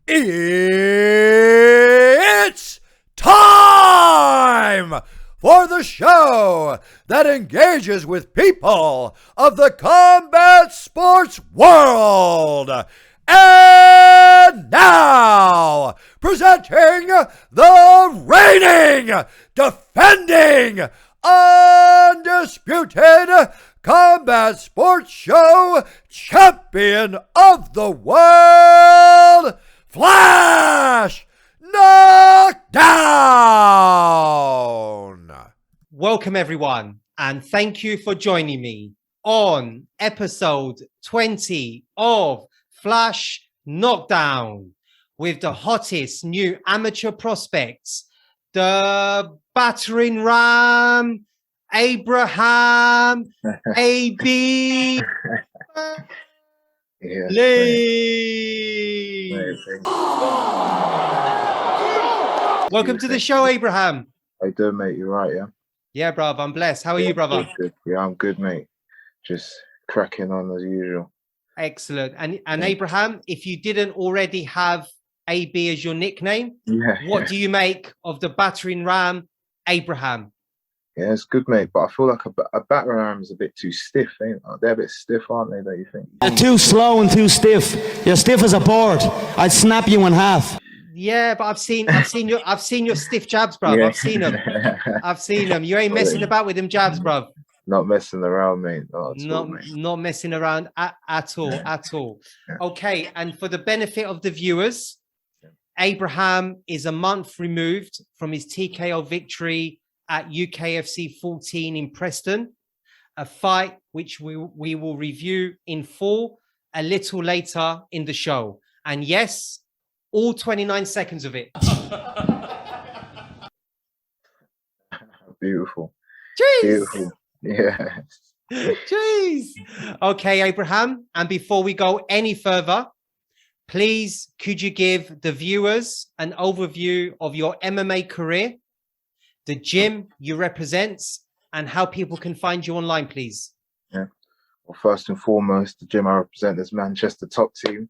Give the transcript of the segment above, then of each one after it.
It's time for the show that engages with people of the combat sports world. And now, presenting the reigning, defending, undisputed combat sports show champion of the world, Flash Knockdown. Welcome everyone, and thank you for joining me on episode 20 of Flash Knockdown with the hottest new amateur prospects, the battering ram, Abraham, AB. Yeah, Lee. Welcome to the show, Abraham. How you doing, mate? You right, yeah? Yeah, bruv, I'm blessed. How are you, brother? Good. Yeah, I'm good, mate. Just cracking on as usual. Excellent. And Abraham, if you didn't already have AB as your nickname, what do you make of the battering ram, Abraham? Yeah, it's good, mate. But I feel like a battering ram is a bit too stiff, ain't they? They're a bit stiff, aren't they? Don't you think? Too slow and too stiff. You're stiff as a board. I'd snap you in half. Yeah, but I've seen your stiff jabs, bruv. Yeah. I've seen them. You ain't messing about with them jabs, bruv. Not messing around, mate. Not messing around at all. Okay, and for the benefit of the viewers, Abraham is a month removed from his TKO victory at UKFC 14 in Preston, a fight which we will review in full a little later in the show. And yes, all 29 seconds of it. Beautiful. Jeez. Beautiful. Yeah. Jeez. Okay, Abraham. And before we go any further, please, could you give the viewers an overview of your MMA career, the gym you represent, and how people can find you online, please? Yeah. Well, first and foremost, the gym I represent is Manchester Top Team.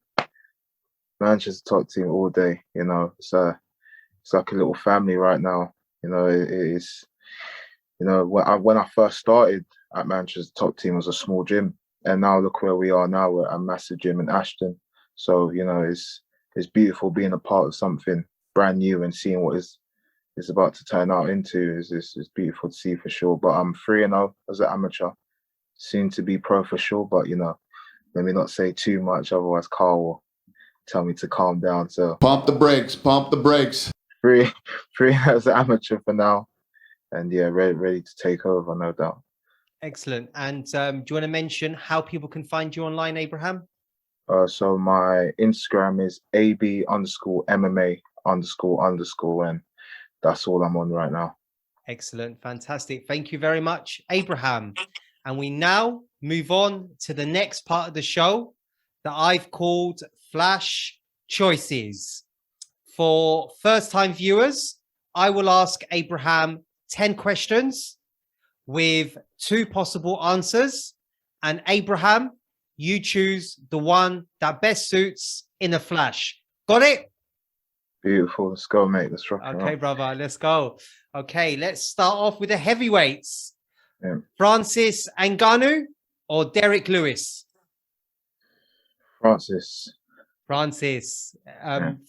Manchester Top Team all day. You know, it's like a little family right now. You know, it is. You know, when I first started at Manchester Top Team, it was a small gym, and now look where we are now. We're at a massive gym in Ashton. So you know, it's beautiful being a part of something brand new and seeing what is about to turn out into. Is beautiful to see for sure. But I'm 3-0 as an amateur, soon to be pro for sure. But you know, let me not say too much, otherwise Carl will tell me to calm down. So pump the brakes. 3 as an amateur for now. And yeah, ready to take over, no doubt. Excellent. And do you want to mention how people can find you online, Abraham? So my Instagram is AB_MMA__, and that's all I'm on right now. Excellent. Fantastic. Thank you very much, Abraham. And we now move on to the next part of the show that I've called Flash Choices. For first-time viewers, I will ask Abraham 10 questions with 2 possible answers. And Abraham, you choose the one that best suits in a flash. Got it? Beautiful. Let's go, mate. Let's rock. Okay, brother. Let's go. Okay, let's start off with the heavyweights. Yeah. Francis Ngannou or Derek Lewis? Francis.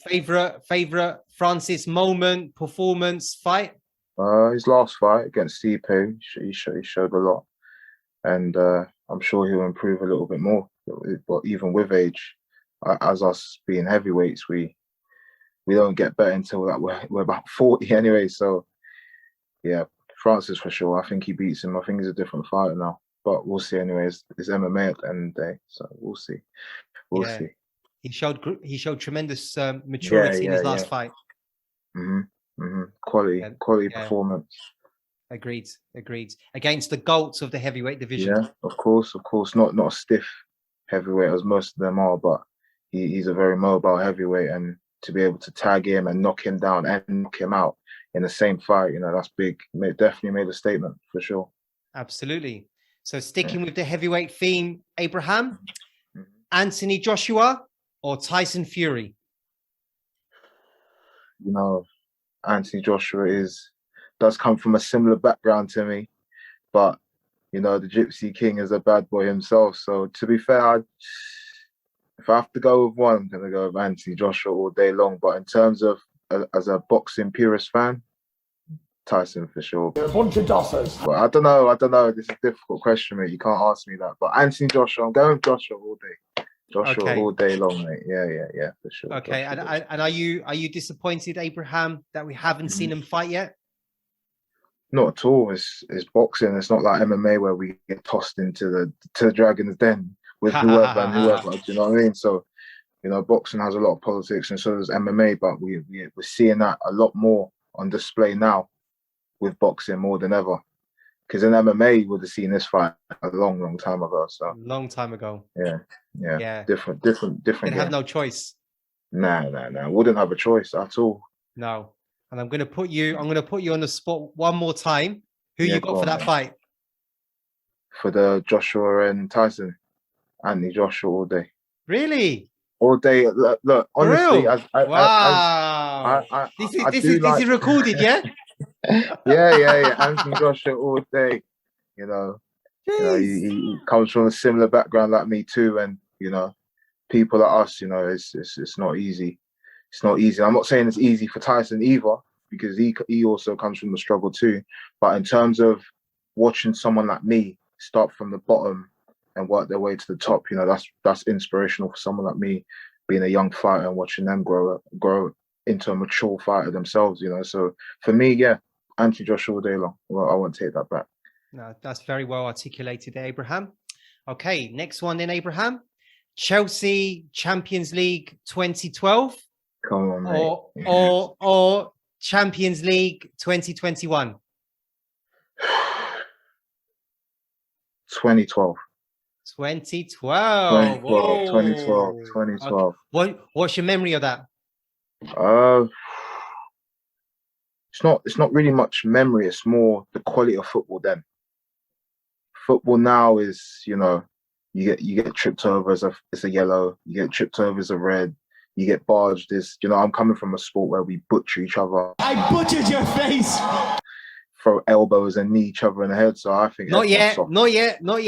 Favorite Francis moment, performance, fight? His last fight against Stipe, he showed a lot, and I'm sure he'll improve a little bit more. But even with age, as us being heavyweights, we don't get better until like we're about 40 anyway. So yeah, Francis for sure. I think he beats him. I think he's a different fighter now, but we'll see. Anyways, it's MMA at the end of the day, so we'll see. We'll see. He showed tremendous maturity in his last fight. Quality performance. Agreed. Against the GOATs of the heavyweight division. Yeah, of course. Not a stiff heavyweight as most of them are, but he's a very mobile heavyweight, and to be able to tag him and knock him down and knock him out in the same fight, you know, that's big. Definitely made a statement for sure. Absolutely. So sticking with the heavyweight theme, Abraham, Anthony Joshua or Tyson Fury? you know, Anthony Joshua does come from a similar background to me, but you know, the Gypsy King is a bad boy himself. So to be fair, if I have to go with one, I'm gonna go with Anthony Joshua all day long. But in terms of as a boxing purist fan, Tyson for sure. You're a bunch of dossers. But I don't know. This is a difficult question, mate. You can't ask me that. But Anthony Joshua, I'm going with Joshua all day. Joshua all day long, mate. Yeah, for sure. Okay, and are you disappointed, Abraham, that we haven't seen him fight yet? Not at all. It's boxing. It's not like MMA where we get tossed into the dragon's den with whoever and whoever. Do you know what I mean? So, you know, boxing has a lot of politics, and so does MMA. But we're seeing that a lot more on display now with boxing more than ever. Because in MMA, you would have seen this fight a long time ago. So long time ago. Yeah. Different. Didn't have no choice. Nah. Wouldn't have a choice at all. No. And I'm gonna put you on the spot one more time. Who you got for that fight? For the Joshua and Tyson. Anthony Joshua all day. Really? All day. Look honestly, wow. This is recorded, yeah? yeah. Anthony Joshua all day. You know, he comes from a similar background like me too, and you know, people like us, you know, it's not easy. It's not easy. I'm not saying it's easy for Tyson either, because he also comes from the struggle too. But in terms of watching someone like me start from the bottom and work their way to the top, you know, that's inspirational for someone like me, being a young fighter and watching them grow into a mature fighter themselves, you know. So for me, yeah, Anthony Joshua all day long. Well, I won't take that back. No, that's very well articulated, Abraham. Okay, next one then, Abraham. Chelsea Champions League 2012. Come on, mate. Or Champions League 2021. 2012. 2012. 2012. Okay. What's your memory of that? It's not really much memory. It's more the quality of football then. Football now is, you know, you get tripped over as it's a yellow. You get tripped over as a red. You get barged. You know, I'm coming from a sport where we butcher each other. I butchered your face. Throw elbows and knee each other in the head. So I think not yet. Until you go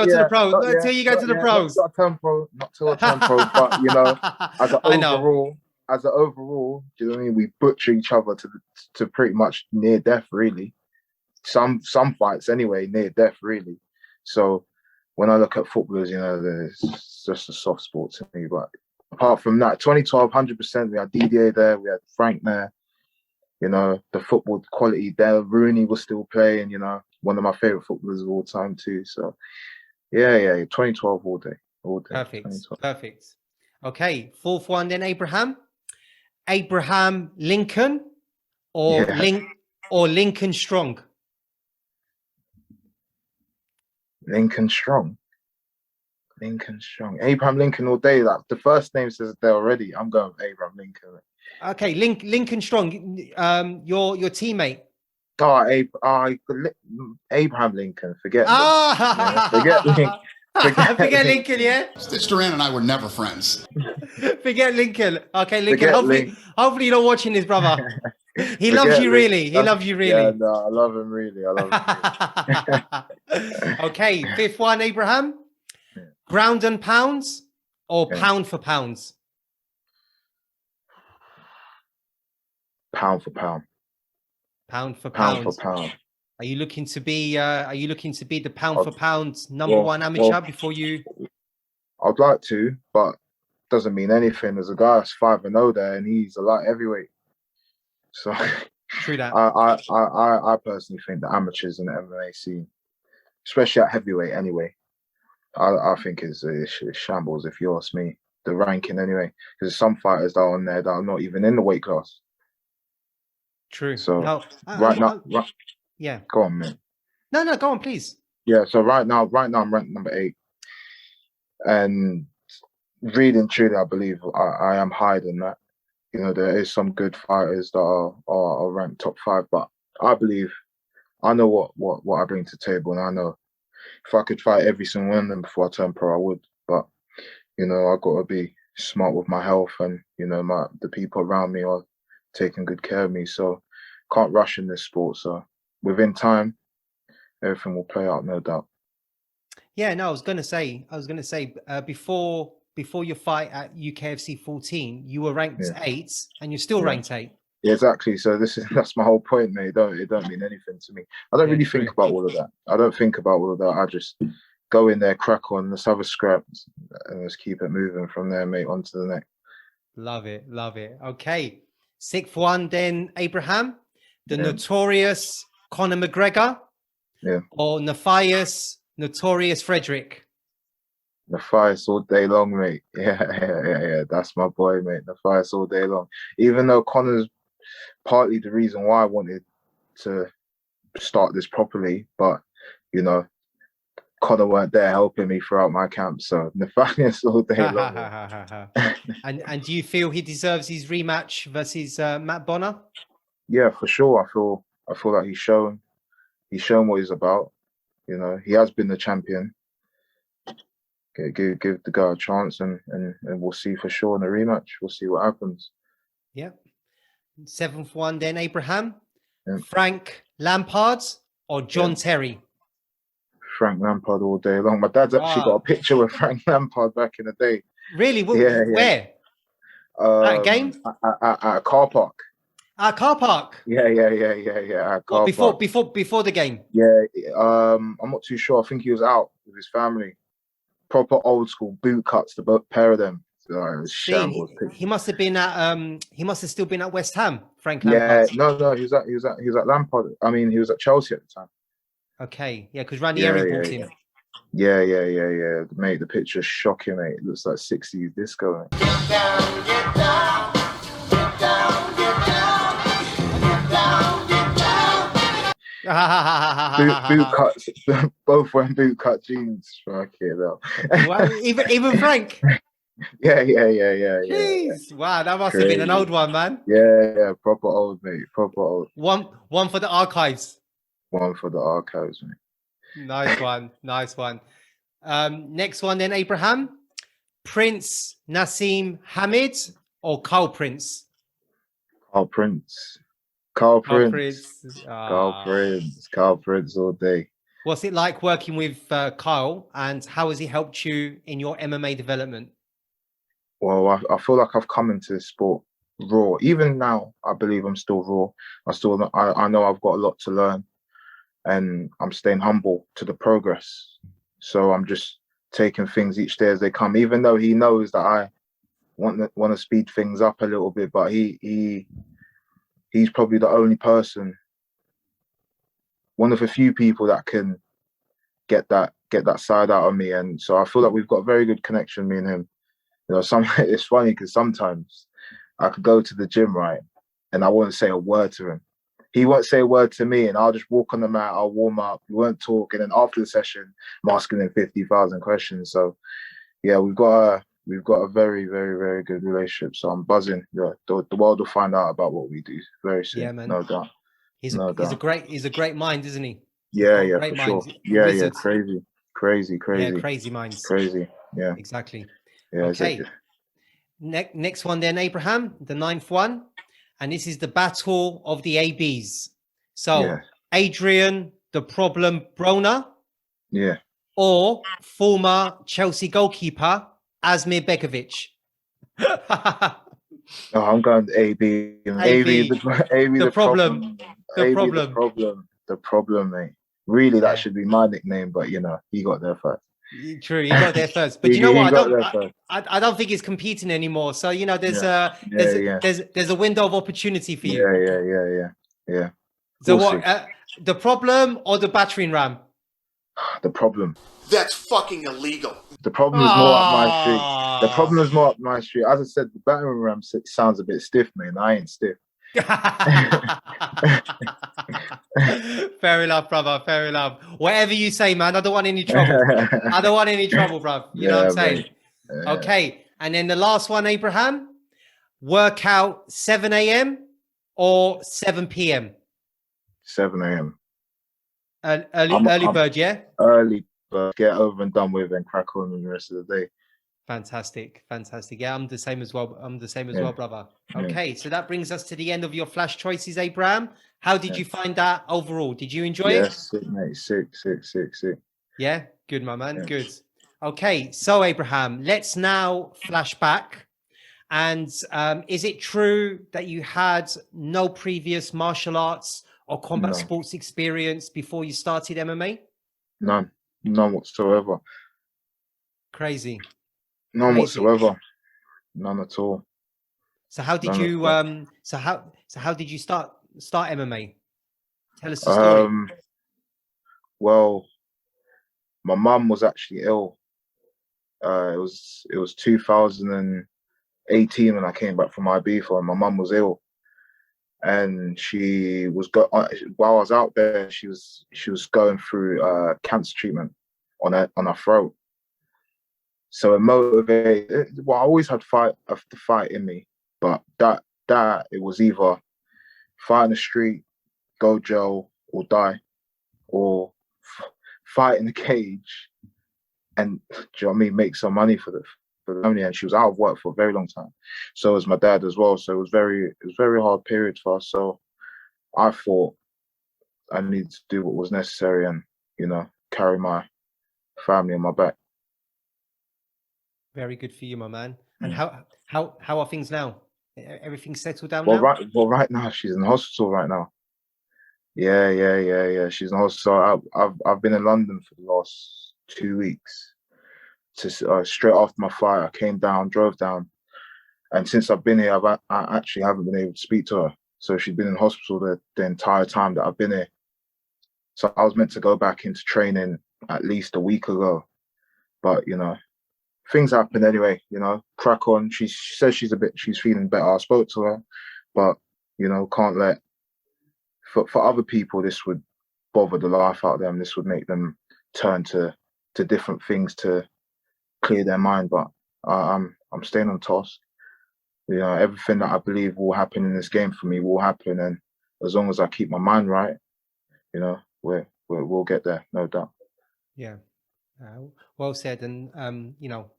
to the pros. Until you go to the pros. Not till a tempo. But you know, as an overall, do you know what I mean? We butcher each other to pretty much near death, really. Some fights anyway, near death, really. So when I look at footballers, you know, it's just a soft sport to me. But apart from that, 2012, 100%, we had Didier there, we had Frank there. You know, the football quality there. Rooney was still playing, you know, one of my favorite footballers of all time too. So yeah, 2012 all day. Perfect. Okay, fourth one then, Abraham Lincoln or Lincoln Strong? Lincoln Strong. Abraham Lincoln all day. Like the first name says it there already. I'm going with Abraham Lincoln. Okay, Lincoln Strong. Your teammate. Abraham Lincoln. Forget. Forget Lincoln. Yeah. Stitch Duran and I were never friends. Forget Lincoln. Okay, Lincoln. Hopefully you're not watching this, brother. He loves you really. Yeah, no, I love him really. Okay, fifth one, Abraham. Ground and pounds or pound for pounds? Pound for pound. Pound for pound. Are you looking to be the pound for pound number one amateur before you? I'd like to, but doesn't mean anything. There's a guy that's 5-0 there, and he's a light heavyweight. So true that. I personally think the amateurs in the MMA scene, especially at heavyweight anyway, I think it's shambles if you ask me. The ranking anyway, because some fighters that are on there that are not even in the weight class. True. So now, yeah. Go on, man. No, go on, please. Yeah. So right now I'm ranked number 8, and really and truly, I believe I am higher than that. You know, there is some good fighters that are ranked top 5, but I believe I know what I bring to the table, and I know if I could fight every single one of them before I turn pro, I would. But you know, I got to be smart with my health, and you know, the people around me are taking good care of me. So can't rush in this sport. So within time, everything will play out, no doubt. Yeah, no, I was gonna say, before your fight at UKFC 14, you were ranked Yeah. 8, and you're still Yeah. ranked 8. Yeah, exactly. So that's my whole point, mate. It don't mean anything to me. I don't really true. think about all of that. I don't think about all of that. I just go in there, crack on, let's have a scrap, and let's keep it moving from there, mate, on to the next. Love it, love it. Okay, 6th one, then Abraham, the Yeah. notorious Conor McGregor, Yeah. or notorious Frederick. Nervousness all day long, mate. Yeah. That's my boy, mate. Nervousness all day long. Even though Conor's partly the reason why I wanted to start this properly, but you know, Conor weren't there helping me throughout my camp, so Nervousness all day long. And do you feel he deserves his rematch versus Matt Bonner? Yeah, for sure. I feel like he's shown what he's about. You know, he has been the champion. Give the guy a chance, and we'll see for sure in the rematch. We'll see what happens. Yeah. 7th one, then Abraham, Yeah. Frank Lampard, or John Terry. Frank Lampard all day long. My dad's actually got a picture with Frank Lampard back in the day. Really? Yeah. Where? At a game? At a car park. At a car park? Yeah. At a car What, park. before the game? Yeah. I'm not too sure. I think he was out with his family. Proper old school boot cuts, the pair of them. So it was shambles. He must have been at he must have still been at West Ham, Frank Lampard. Yeah, no, he was at Lampard. I mean, he was at Chelsea at the time. Okay, yeah, because Ranieri bought him. Yeah. Mate, the picture's shocking, mate. It looks like 60s disco, mate. Get down, get down. Get down, get down. Get down, get down. Boot cuts, both wearing boot cut jeans. Fuck it up. Wow, even Frank. Yeah. Jeez, wow, that must have been an old one, man. Yeah, proper old, mate. Proper old. One for the archives. One for the archives, mate. Nice one. Next one, then Abraham, Prince Nassim Hamid, or Carl Prince. Carl Prince all day. What's it like working with Kyle, and how has he helped you in your MMA development? Well, I feel like I've come into this sport raw. Even now, I believe I'm still raw. I know I've got a lot to learn, and I'm staying humble to the progress. So I'm just taking things each day as they come, even though he knows that I want to speed things up a little bit. But he's probably the only person, one of a few people that can get that side out of me. And so I feel like we've got a very good connection, me and him. You know, it's funny because sometimes I could go to the gym, right, and I won't say a word to him. He won't say a word to me, and I'll just walk on the mat, I'll warm up, we won't talk, and then after the session, I'm asking him 50,000 questions. So yeah, we've got a very, very, very good relationship. So I'm buzzing. Yeah, the world will find out about what we do very soon. Yeah, man. No doubt. He's a great mind, isn't he? Yeah, for sure. Yeah, crazy. Yeah, crazy minds. Crazy. Yeah. Exactly. Yeah, okay. Next one then, Abraham, the 9th one. And this is the battle of the ABs. So Adrian, the problem Broner. Yeah. Or former Chelsea goalkeeper, Asmir Begovic. No, I'm going to AB. AB, the problem. The problem, mate. Really, that should be my nickname, but you know, he got there first. True, he got there first. But you know what? I don't think he's competing anymore. So you know, there's a window of opportunity for you. Yeah. So what? The problem or the battering ram? The problem. That's fucking illegal. The problem is more up my street. The problem is more up my street. As I said, the battering ram sounds a bit stiff, man. I ain't stiff. Fair enough, brother. Fair enough. Whatever you say, man. I don't want any trouble. I don't want any trouble, bro. You know what I'm saying? Yeah. Okay. And then the last one, Abraham. Workout 7 a.m. or 7 p.m. 7 a.m. Early bird, yeah. Early bird. Get over and done with, and crack on the rest of the day. Fantastic, fantastic. Yeah, I'm the same as well. I'm the same as Yeah. well, brother. Yeah. Okay, so that brings us to the end of your flash choices, Abraham. How did Yeah. you find that overall? Did you enjoy it? Yes, sick, mate. Sick. Yeah, good, my man. Yeah. Good. Okay, so Abraham, let's now flash back. And is it true that you had no previous martial arts or combat No. sports experience before you started MMA? None whatsoever. Crazy. None Crazy. whatsoever. None at all. So how did None at you all. so how did you start MMA? Tell us the story. Well, my mum was actually ill. It was 2018 when I came back from Ibiza, and my mum was ill, and she was while I was out there, she was going through cancer treatment on her throat. So it motivated. Well, I always had the fight in me, but that it was either fight in the street, go jail, or die, or fight in the cage and, do you know what I mean, make some money for the family. And she was out of work for a very long time. So was my dad as well. So it was very hard period for us. So I thought I needed to do what was necessary and, you know, carry my family on my back. Very good for you, my man. And Yeah. how are things now? Everything settled down Well, now? right now she's in hospital right now. Yeah. She's in hospital. I've been in London for the last 2 weeks. Straight after my fight, I came down, drove down, and since I've been here, I actually haven't been able to speak to her. So she's been in hospital the entire time that I've been here. So I was meant to go back into training at least a week ago, but you know, things happen anyway. You know, crack on. She says she's feeling better. I spoke to her, but you know, can't let for other people this would bother the life out of them. This would make them turn to different things to clear their mind. But I'm staying on task. You know, everything that I believe will happen in this game for me will happen, and as long as I keep my mind right, you know, we'll get there, no doubt. Yeah. Well said. And you know,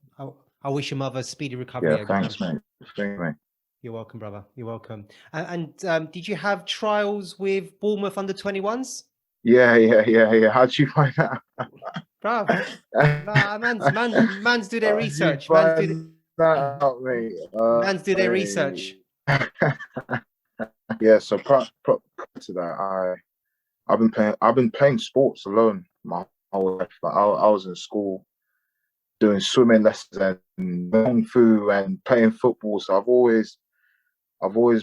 I wish your mother a speedy recovery. Yeah, Abraham. thanks, mate. Thanks, mate. You're welcome, brother. You're welcome. And did you have trials with Bournemouth under 21s? Yeah. How'd you find that? Bro, nah, man's do their How'd you research. find that out, mate? Man's do their research. Yeah, so prior to that, I've been playing sports alone my whole life. Like I was in school doing swimming lessons and kung fu and playing football. So I've always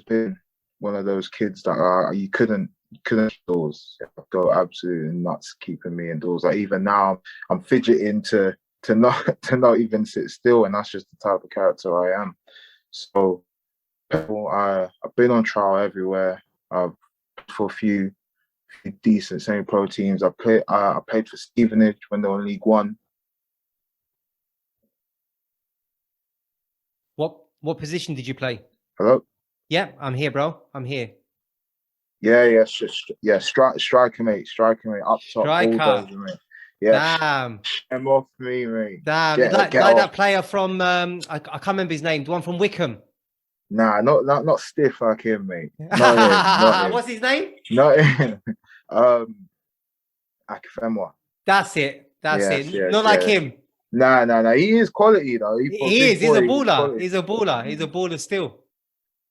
been one of those kids that you couldn't indoors. Go absolutely nuts keeping me indoors. Like even now, I'm fidgeting to not even sit still, and that's just the type of character I am. So I've been on trial everywhere. I've for a few decent semi-pro teams. I played for Stevenage when they were in League One. What position did you play? Hello. Yeah, I'm here, bro. I'm here. Yeah. Striker, mate. Up top, Striker. bulldozer, mate. Yeah. Damn. Shame off me, mate. Damn. Get Like off. that player from I can't remember his name. The one from Wickham. Nah, not stiff like him, mate. Not him. What's his name? Not him. Akifemwa. That's it. Yes, Not like him. Nah. He is quality though. He is. He's a baller. Quality. He's a baller. He's a baller still.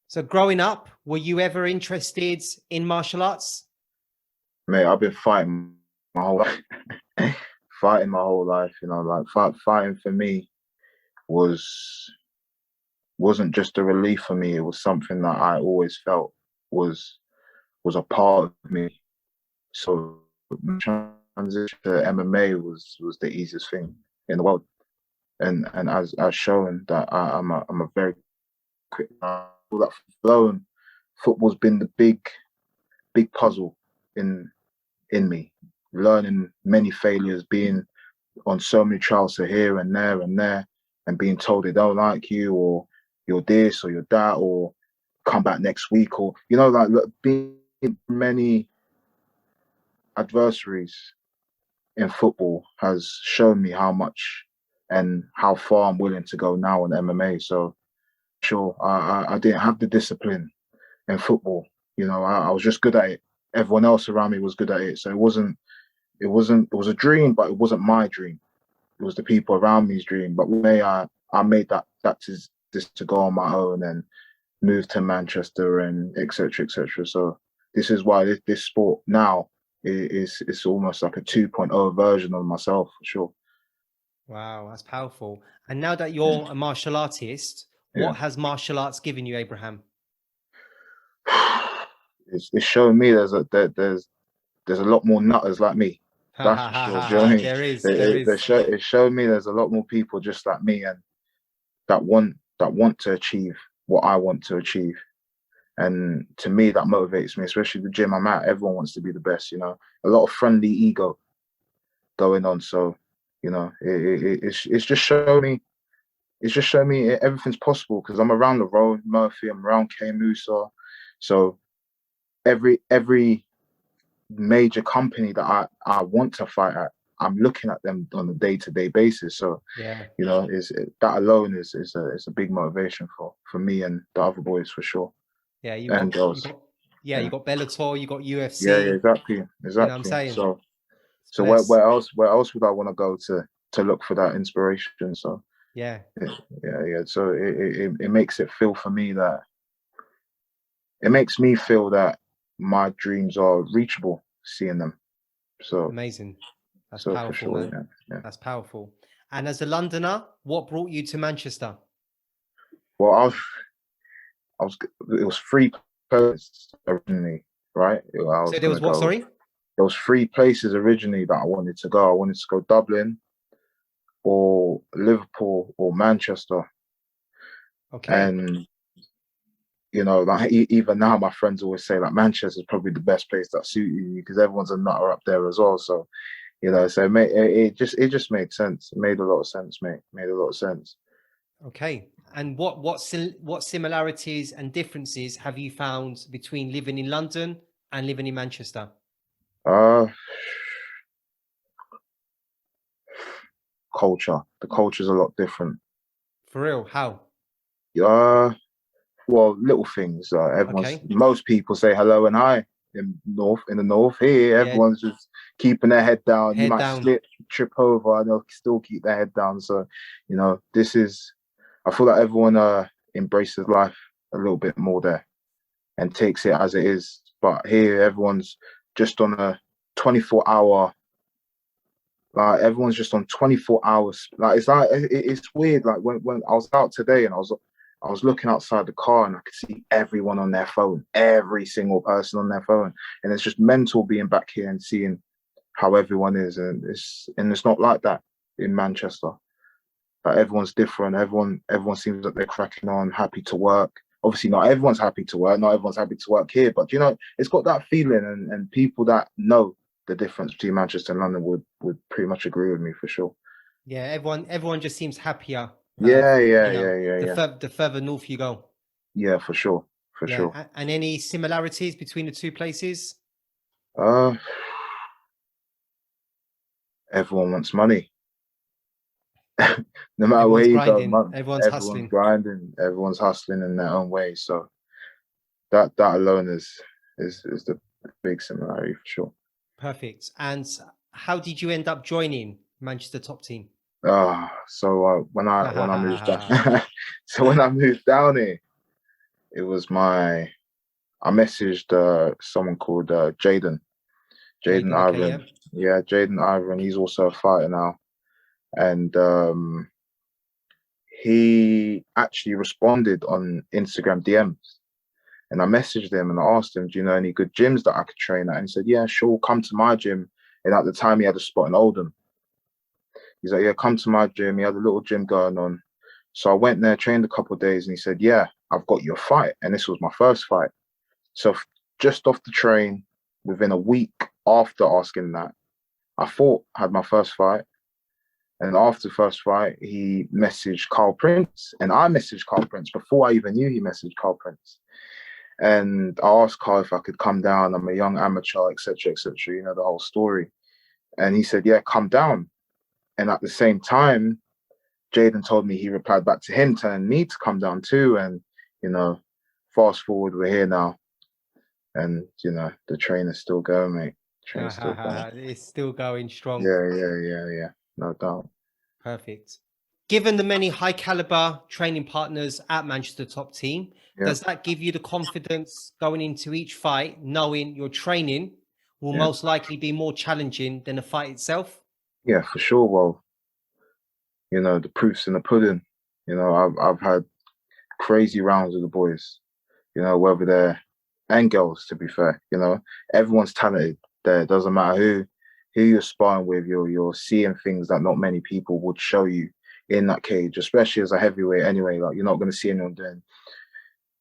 So growing up, were you ever interested in martial arts? Mate, I've been fighting my whole life. You know, like fighting for me wasn't just a relief for me. It was something that I always felt was a part of me. So transition to MMA was the easiest thing in the world, and as shown that I'm a very quick all that flow, and football's been the big puzzle in me. Learning many failures, being on so many trials to here and there, and being told they don't like you, or you're this or you're that, or come back next week, or you know, like being many adversaries in football has shown me how much and how far I'm willing to go now in MMA. So sure, I didn't have the discipline in football. You know, I was just good at it. Everyone else around me was good at it. So it was a dream, but it wasn't my dream. It was the people around me's dream. But when I made that to go on my own and move to Manchester and etc. etc. So this is why this sport now is almost like a 2.0 version of myself for sure. Wow, that's powerful. And now that you're a martial artist, what Yeah. has martial arts given you, Abraham? It's showing me there's a lot more nutters like me. That's for sure. Do you know what I mean? There is. It's showing me there's a lot more people just like me and that want to achieve what I want to achieve. And to me, that motivates me, especially the gym I'm at. Everyone wants to be the best, you know. A lot of friendly ego going on. So, you know, it's just showing me. It's just showing me everything's possible because I'm around the road, Murphy. I'm around K Musa. So every major company that I want to fight at, I'm looking at them on a day-to-day basis. So Yeah, you know, that alone is a big motivation for me and the other boys for sure. yeah. You And got girls. you got Bellator, you got UFC. Yeah, exactly. You know what I'm saying? So Bless. where else would I want to go to look for that inspiration? So Yeah, yeah. So it makes it feel for me that it makes me feel that my dreams are reachable, seeing them. So amazing. That's so powerful, for sure, man. yeah. That's powerful. And as a Londoner, what brought you to Manchester? Well, it was 3 places originally, right? So there was what? Sorry. There was 3 places originally that I wanted to go. I wanted to go Dublin, or Liverpool, or Manchester. Okay. And you know, like even now, my friends always say like Manchester is probably the best place that suited you because everyone's a nutter up there as well. So you know, so it just made sense. It made a lot of sense, mate. Made a lot of sense. Okay. And what similarities and differences have you found between living in London and living in Manchester? Culture. The culture's a lot different. For real? How? Well, little things. Most people say hello and hi in the north. Here, everyone's just keeping their head down. Head You might down. slip, trip over, and they'll still keep their head down. So, you know, I feel like everyone embraces life a little bit more there and takes it as it is. But here, everyone's just on a 24-hour. Like everyone's just on 24 hours. Like it's weird. Like when I was out today and I was looking outside the car and I could see everyone on their phone, every single person on their phone. And it's just mental being back here and seeing how everyone is. And it's not like that in Manchester. Like everyone's different. Everyone seems like they're cracking on, happy to work. Obviously not everyone's happy to work. Not everyone's happy to work here, but you know, it's got that feeling and people that know the difference between Manchester and London would pretty much agree with me for sure. Yeah, everyone just seems happier. Yeah. The further north you go. Yeah, for sure. And any similarities between the two places? Everyone wants money. No matter Everyone's where you grinding. go, Everyone's hustling. grinding. Everyone's hustling in their own way. So that alone is the big similarity for sure. Perfect. And how did you end up joining Manchester top team? So when I moved down, when I moved down here, it was I messaged someone called Jaden Ivan. Okay, Yeah, Jaden Ivan. He's also a fighter now, and he actually responded on Instagram DMs. And I messaged him and I asked him, do you know any good gyms that I could train at? And he said, yeah, sure, come to my gym. And at the time, he had a spot in Oldham. He's like, yeah, come to my gym. He had a little gym going on. So I went there, trained a couple of days, and he said, yeah, I've got your fight. And this was my first fight. So just off the train, within a week after asking that, I had my first fight. And after the first fight, he messaged Carl Prince. And I messaged Carl Prince before I even knew he messaged Carl Prince. And I asked Carl if I could come down. I'm a young amateur, etc., you know, the whole story. And he said, yeah, come down. And at the same time, Jaden told me he replied back to him telling me to come down too. And, you know, fast forward, we're here now. And, you know, the train is still going, mate. Train's still going. It's still going strong. Yeah. No doubt. Perfect. Given the many high caliber training partners at Manchester Top Team, does that give you the confidence going into each fight, knowing your training will most likely be more challenging than the fight itself? Yeah, for sure. Well, you know, the proof's in the pudding. You know, I've had crazy rounds with the boys, you know, whether they're, and girls, to be fair, you know, everyone's talented there. It doesn't matter who you're sparring with, you're seeing things that not many people would show you in that cage, especially as a heavyweight anyway. Like, you're not going to see anyone doing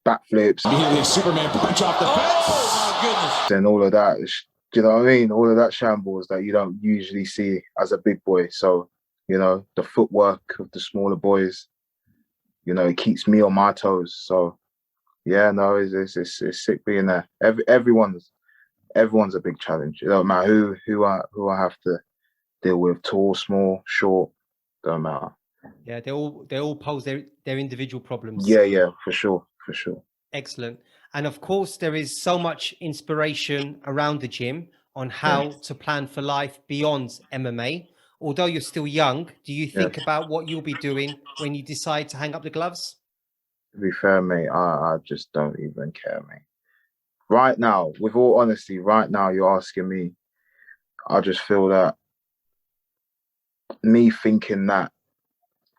backflips. Superman punch off the fence. Oh, my goodness. And all of that. Do you know what I mean? All of that shambles that you don't usually see as a big boy. So, you know, the footwork of the smaller boys, you know, it keeps me on my toes. So, yeah, no, it's sick being there. Everyone's a big challenge. It don't matter who I have to deal with, tall, small, short, don't matter. Yeah, they all pose their individual problems. Yeah, for sure. Excellent. And of course, there is so much inspiration around the gym on how to plan for life beyond MMA. Although you're still young, do you think about what you'll be doing when you decide to hang up the gloves? To be fair, mate, I just don't even care, mate. Right now, with all honesty, right now, you're asking me, I just feel that me thinking that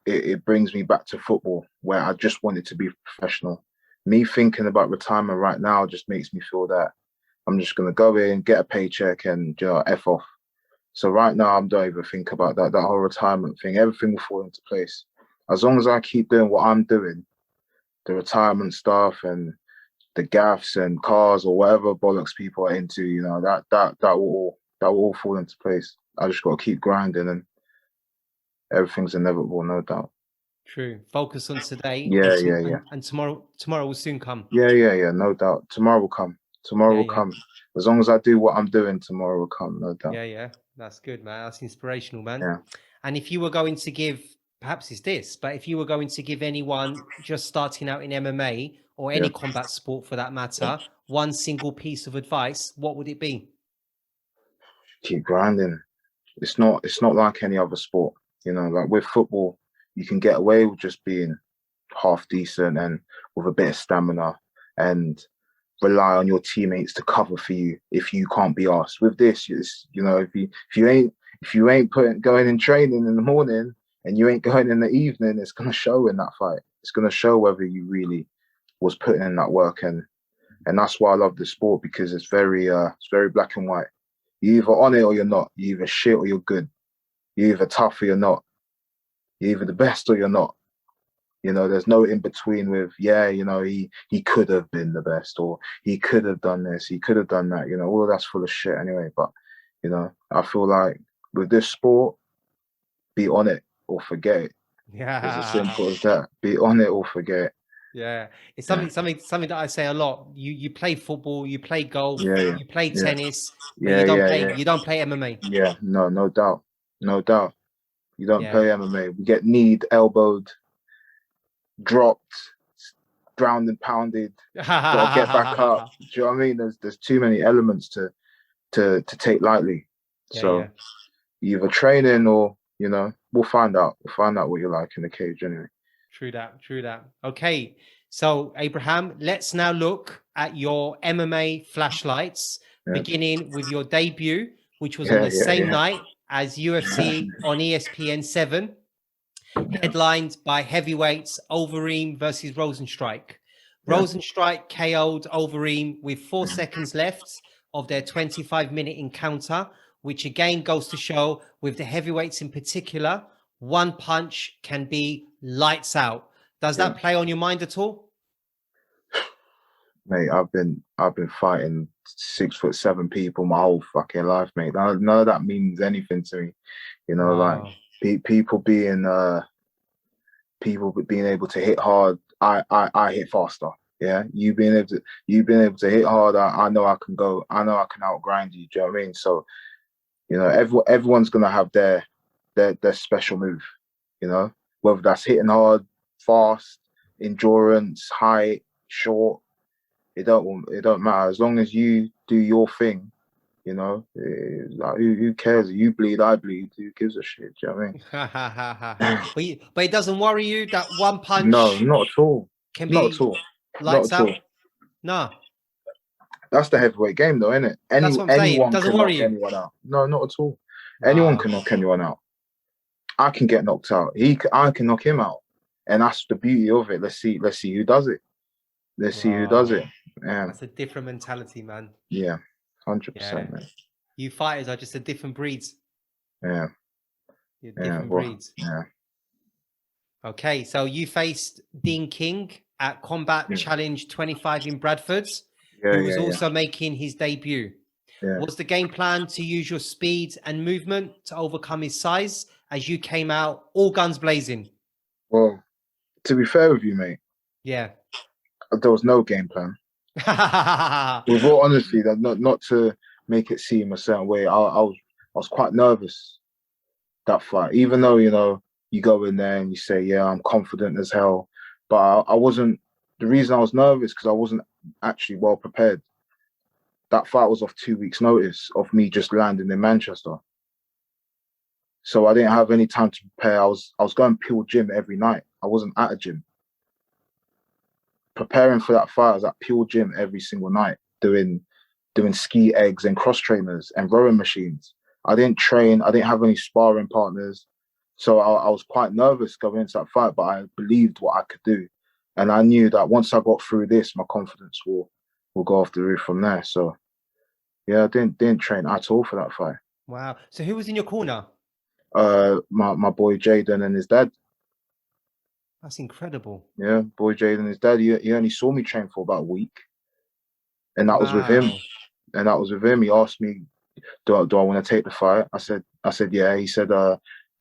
it brings me back to football, where I just wanted to be professional. Me thinking about retirement right now just makes me feel that I'm just going to go in, get a paycheck and, you know, F off. So right now, I don't even think about that whole retirement thing. Everything will fall into place. As long as I keep doing what I'm doing, the retirement stuff and the gaffs and cars or whatever bollocks people are into, you know, that will all fall into place. I just got to keep grinding and everything's inevitable, no doubt. True. Focus on today. Yeah. And tomorrow will soon come. Yeah, no doubt. Tomorrow will come. Tomorrow will come. As long as I do what I'm doing, tomorrow will come, no doubt. Yeah. That's good, man. That's inspirational, man. Yeah. And if you were going to give, perhaps it's this, but if you were going to give anyone just starting out in MMA or any combat sport for that matter, one single piece of advice, what would it be? Keep grinding. It's not like any other sport. You know, like with football, you can get away with just being half decent and with a bit of stamina and rely on your teammates to cover for you if you can't be asked. With this, you know, if you ain't going in training in the morning and you ain't going in the evening, it's gonna show in that fight. It's gonna show whether you really was putting in that work, and that's why I love the sport, because it's very black and white. You're either on it or you're not. You're either shit or you're good. You're either tough or you're not. You're either the best or you're not. You know, there's no in between with, you know, he could have been the best, or he could have done this, he could have done that. You know, all of that's full of shit anyway. But, you know, I feel like with this sport, be on it or forget it. Yeah. It's as simple as that. Be on it or forget it. Yeah, it's something that I say a lot. You play football, you play golf, Yeah. you play tennis, but Yeah, you don't play MMA. Yeah, no doubt. You don't play MMA. We get kneed, elbowed, dropped, drowned and pounded. Gotta get back up. Do you know what I mean? There's too many elements to take lightly. So either training or, you know, we'll find out. We'll find out what you like in the cage anyway. True that. Okay, so Abraham, let's now look at your MMA flashlights, beginning with your debut, which was on the same night as UFC on ESPN 7, headlined by heavyweights Overeem versus Rosenstrike. Rosenstrike KO'd Overeem with 4 seconds left of their 25-minute encounter, which again goes to show, with the heavyweights in particular, one punch can be lights out. Does that play on your mind at all? Mate, I've been fighting 6'7" people my whole fucking life, mate. None of that means anything to me. You know, like people being able to hit hard, I hit faster. Yeah, you being able to hit hard, I know I can outgrind you. Do you know what I mean? So, you know, everyone's gonna have their special move. You know, whether that's hitting hard, fast, endurance, height, short. It don't matter as long as you do your thing. You know, like who cares? You bleed, I bleed. Who gives a shit? Do you know what I mean? but it doesn't worry you that one punch No, not at all. can Not be at all. lights Not at out? all. No, That's the heavyweight game, though, isn't it? that's what I'm saying. It Anyone doesn't can worry knock you. anyone out. No, not at all. Anyone Wow. can knock anyone out. I can get knocked out. I can knock him out, and that's the beauty of it. Let's see who does it. Let's see who does it. Yeah, That's a different mentality, man. yeah, 100%, Yeah. man. You fighters are just a different breeds. Yeah, You're yeah, different well, breeds. yeah. Okay, so you faced Dean King at Combat Yeah. Challenge 25 in Bradford, Yeah, who was yeah, also making his debut. yeah. Was the game plan to use your speed and movement to overcome his size as you came out all guns blazing? Well, to be fair with you, mate, Yeah. there was no game plan. With all honesty, that not to make it seem a certain way, I was quite nervous that fight. Even though, you know, you go in there and you say, yeah, I'm confident as hell, but I wasn't. The reason I was nervous because I wasn't actually well prepared. That fight was off 2 weeks' notice of me just landing in Manchester, so I didn't have any time to prepare. I was going pure gym every night. I wasn't at a gym. Preparing for that fight, I was at pure gym every single night, doing ski eggs and cross trainers and rowing machines. I didn't train. I didn't have any sparring partners, so I was quite nervous going into that fight. But I believed what I could do, and I knew that once I got through this, my confidence will go off the roof from there. So, yeah, I didn't train at all for that fight. Wow. So who was in your corner? My boy Jaden and his dad. That's incredible. Yeah, boy Jaden and his dad. He only saw me train for about a week, and that was with him. Wow. And that was with him. He asked me, do I want to take the fight? I said yeah. He said the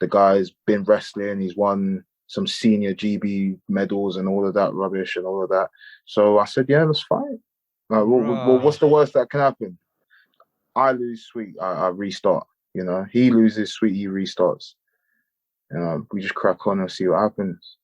guy's been wrestling. He's won some senior GB medals and all of that rubbish and all of that. So I said, yeah, let's fight. Well, what's the worst that can happen? I lose, sweet. I restart. You know, he loses, sweet. He restarts. You know, we just crack on and see what happens.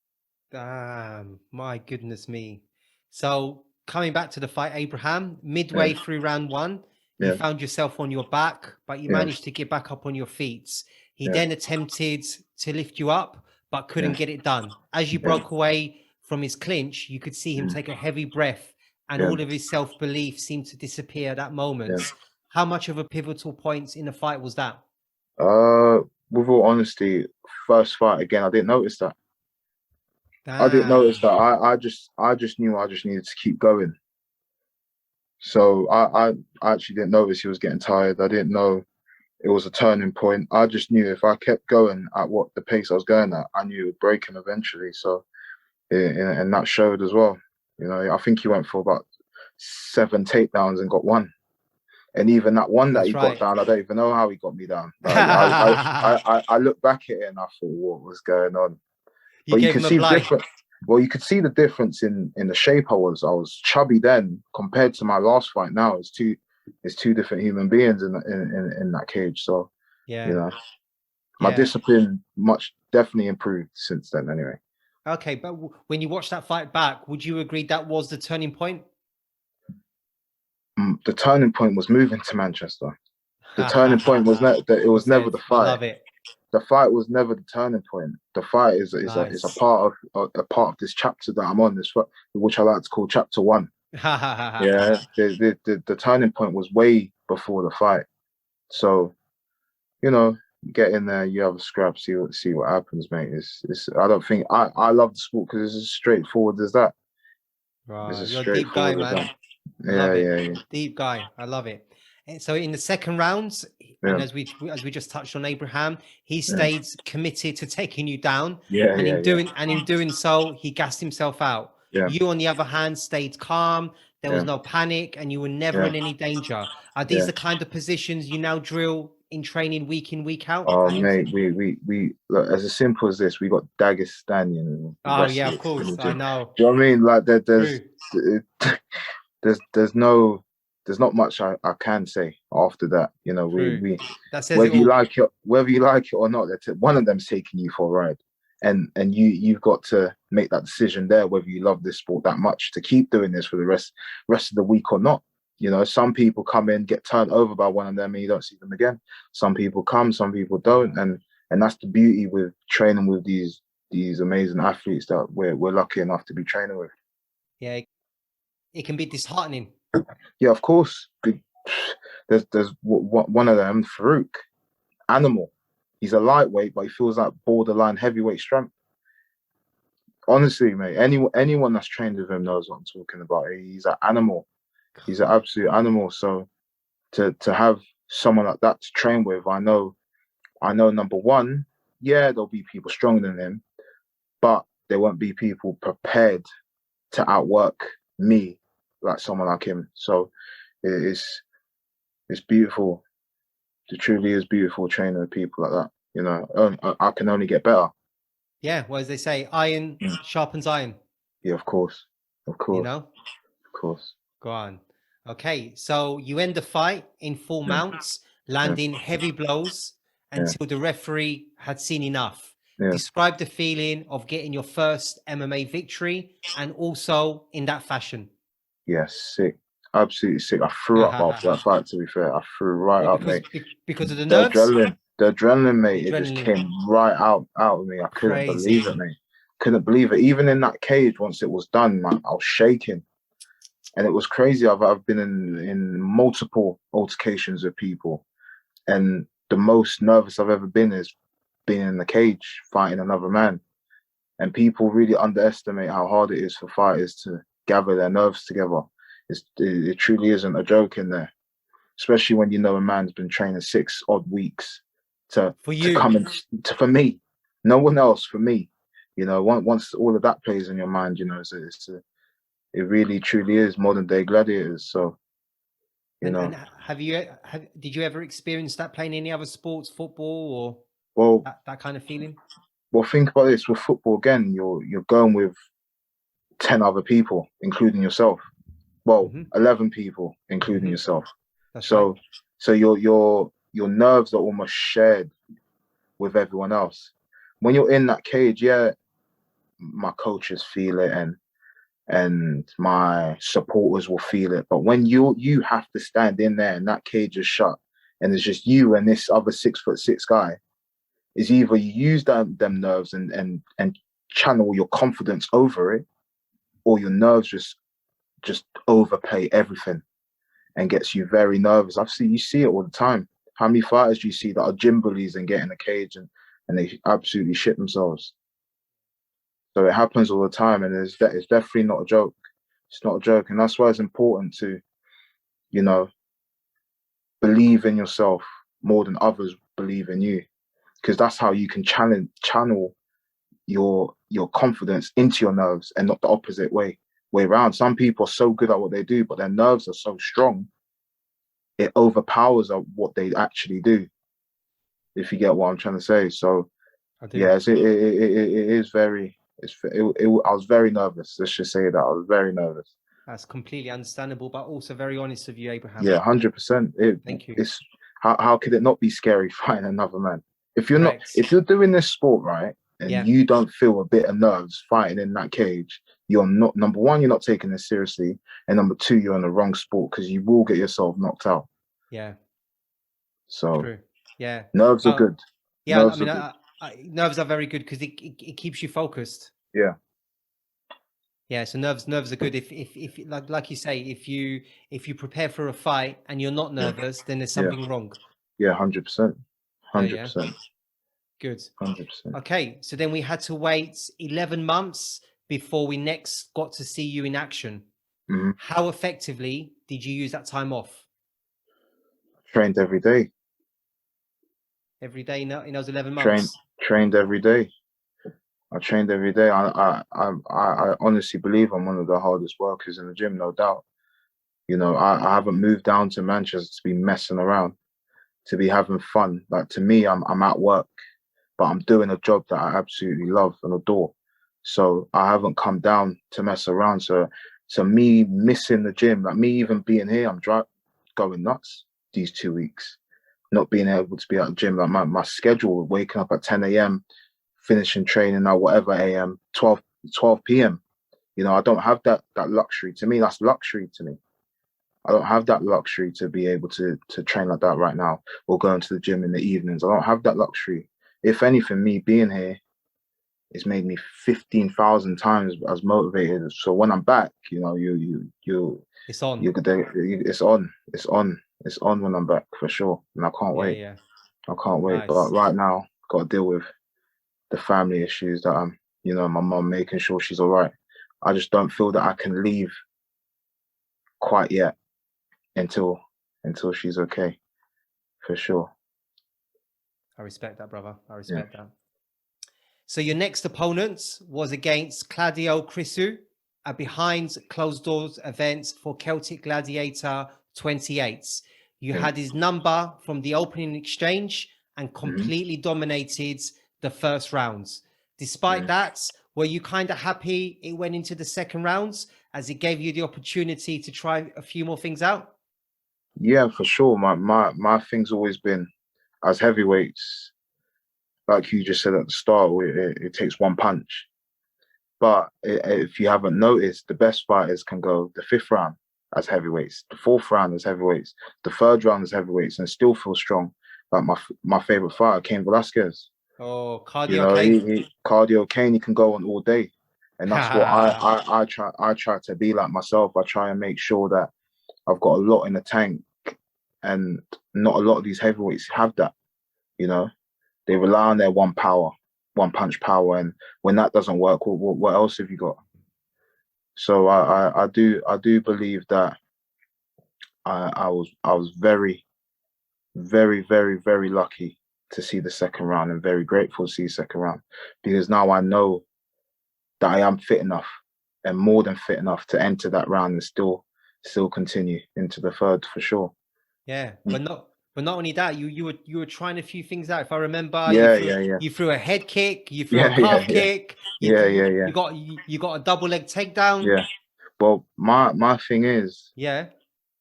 Damn, my goodness me. So coming back to the fight, Abraham, midway through round one, you found yourself on your back, but you managed to get back up on your feet. He then attempted to lift you up, but couldn't get it done. As you broke away from his clinch, you could see him take a heavy breath, and all of his self-belief seemed to disappear at that moment. How much of a pivotal point in the fight was that? With all honesty, first fight again, I didn't notice that. I didn't notice that. I just knew I just needed to keep going. So I actually didn't notice he was getting tired. I didn't know it was a turning point. I just knew if I kept going at what the pace I was going at, I knew it would break him eventually. So, and that showed as well. You know, I think he went for about 7 takedowns and got 1. And even that one that he got down, I don't even know how he got me down. I look back at it and I thought, what was going on? But you could see different. Well, you could see the difference in the shape I was. I was chubby then compared to my last fight. Now it's two different human beings in that cage. So you know, my discipline definitely improved since then. Anyway. Okay, but when you watch that fight back, would you agree that was the turning point? The turning point was moving to Manchester. The turning point was never the fight. I love it. The fight was never the turning point. The fight is a part of this chapter that I'm on, which I like to call chapter 1. Yeah, the turning point was way before the fight. So, you know, get in there, you have a scrap, see what happens, mate. I don't think I love the sport because it's as straightforward as that. Right, you're a deep guy, man. Yeah. Deep guy. I love it. And so in the second round, and as we just touched on Abraham, he stayed committed to taking you down. In doing so, he gassed himself out. You, on the other hand, stayed calm. There was no panic, and you were never in any danger. Are these the kind of positions you now drill in training week in, week out? Oh, mate, we look, as simple as this, we got Dagestani. Oh yeah, of course, I know. Do you know what I mean? Like there's not much I can say after that. You know, we whether you like it or not, one of them's taking you for a ride. and you've got to make that decision there whether you love this sport that much to keep doing this for the rest of the week or not. You know, some people come in, get turned over by one of them, and you don't see them again. Some people come, some people don't, and that's the beauty with training with these amazing athletes that we're lucky enough to be training with. Yeah, it can be disheartening. Yeah, of course. There's one of them, Farouk, animal. He's a lightweight, but he feels like borderline heavyweight strength. Honestly, mate, anyone that's trained with him knows what I'm talking about. He's an animal. He's an absolute animal. So to have someone like that to train with, I know number one, yeah, there'll be people stronger than him, but there won't be people prepared to outwork me like someone like him. So it's beautiful. It truly is beautiful training with people like that. You know, I can only get better. Yeah, well, as they say, iron sharpens iron. Yeah, of course. You know? Of course. Go on. Okay, so you end the fight in full mounts, landing heavy blows until the referee had seen enough. Yeah. Describe the feeling of getting your first MMA victory and also in that fashion. Yeah, sick. Absolutely sick. I threw up after that fight, to be fair. I threw right up, mate. Because of the nerves? The adrenaline, mate, The it just adrenaline. came right out of me. I couldn't believe it, mate. Couldn't believe it. Even in that cage, once it was done, man, I was shaking. And it was crazy. I've been in multiple altercations with people. And the most nervous I've ever been is being in the cage, fighting another man. And people really underestimate how hard it is for fighters to gather their nerves together. It truly isn't a joke in there, especially when you know a man's been training 6 odd weeks to come and for me, no one else, for me. You know, once all of that plays in your mind, you know, it really truly is modern day gladiators. So, you know, and did you ever experience that playing any other sports, football, or well, that kind of feeling? Well, think about this with football again. You're going with 10 other people, including yourself. Well, 11 people, including yourself. That's so right. so your nerves are almost shared with everyone else. When you're in that cage, yeah, my coaches feel it and my supporters will feel it. But when you have to stand in there and that cage is shut and it's just you and this other 6'6" guy, is either you use them nerves and channel your confidence over it, or your nerves just overplay everything and gets you very nervous. You see it all the time. How many fighters do you see that are gym bullies and get in a cage and they absolutely shit themselves? So it happens all the time, and it's definitely not a joke. It's not a joke, and that's why it's important to, you know, believe in yourself more than others believe in you, because that's how you can channel your confidence into your nerves and not the opposite way around. Some people are so good at what they do, but their nerves are so strong, it overpowers what they actually do, if you get what I'm trying to say. So yes, it is very, I was very nervous. Let's just say that I was very nervous. That's completely understandable, but also very honest of you, Abraham. Yeah, 100%. Thank you. It's how could it not be scary fighting another man? If you're doing this sport right, and you don't feel a bit of nerves fighting in that cage, you're not, number one, you're not taking this seriously, and number two, you're in the wrong sport, because you will get yourself knocked out. Yeah. So true. Yeah, nerves are good. Yeah, nerves I mean, are nerves are very good because it keeps you focused. Yeah. Yeah, so nerves are good. If like you say, if you prepare for a fight and you're not nervous, then there's something wrong. Yeah, 100%. 100%. Good. 100%. Okay, so then we had to wait 11 months before we next got to see you in action. Mm-hmm. How effectively did you use that time off? Trained every day. Every day in those 11 months? Trained every day. I trained every day. I honestly believe I'm one of the hardest workers in the gym, no doubt. You know, I haven't moved down to Manchester to be messing around, to be having fun. Like, to me, I'm at work, but I'm doing a job that I absolutely love and adore. So I haven't come down to mess around. So me missing the gym, like me even being here, I'm going nuts these 2 weeks. Not being able to be at the gym, like my schedule, waking up at 10 a.m., finishing training at whatever AM, 12 p.m. You know, I don't have that luxury. To me, that's luxury to me. I don't have that luxury to be able to train like that right now, or going to the gym in the evenings. I don't have that luxury. If anything, me being here, it's made me 15,000 times as motivated. So when I'm back, you know, It's on. It's on when I'm back for sure, and I can't wait. Yeah. I can't wait. Nice. But right now, got to deal with the family issues that I'm, you know, my mum, making sure she's all right. I just don't feel that I can leave quite yet until she's okay, for sure. I respect that, brother. I respect that. So your next opponent was against Claudio Crisu at behind closed doors event for Celtic Gladiator 28. You had his number from the opening exchange and completely dominated the first rounds. Despite that, were you kind of happy it went into the second rounds as it gave you the opportunity to try a few more things out? Yeah, for sure. My thing's always been, as heavyweights, like you just said at the start, it takes one punch. But if you haven't noticed, the best fighters can go the 5th round as heavyweights, the 4th round as heavyweights, the 3rd round as heavyweights, and still feel strong. Like my favorite fighter, Cain Velasquez. Oh, Cardio You know, Kane. Cardio Kane, he can go on all day, and that's what I try to be like myself. I try and make sure that I've got a lot in the tank, and not a lot of these heavyweights have that. You know, they rely on their one punch power, and when that doesn't work, what else have you got? So I do believe that I was very, very, very, very lucky to see the second round, and very grateful to see the second round, because now I know that I am fit enough, and more than fit enough, to enter that round and still continue into the 3rd for sure. Yeah, but not only that, you were trying a few things out. If I remember, you threw a head kick, you threw a calf kick, you got a double leg takedown. Yeah. Well, my thing is,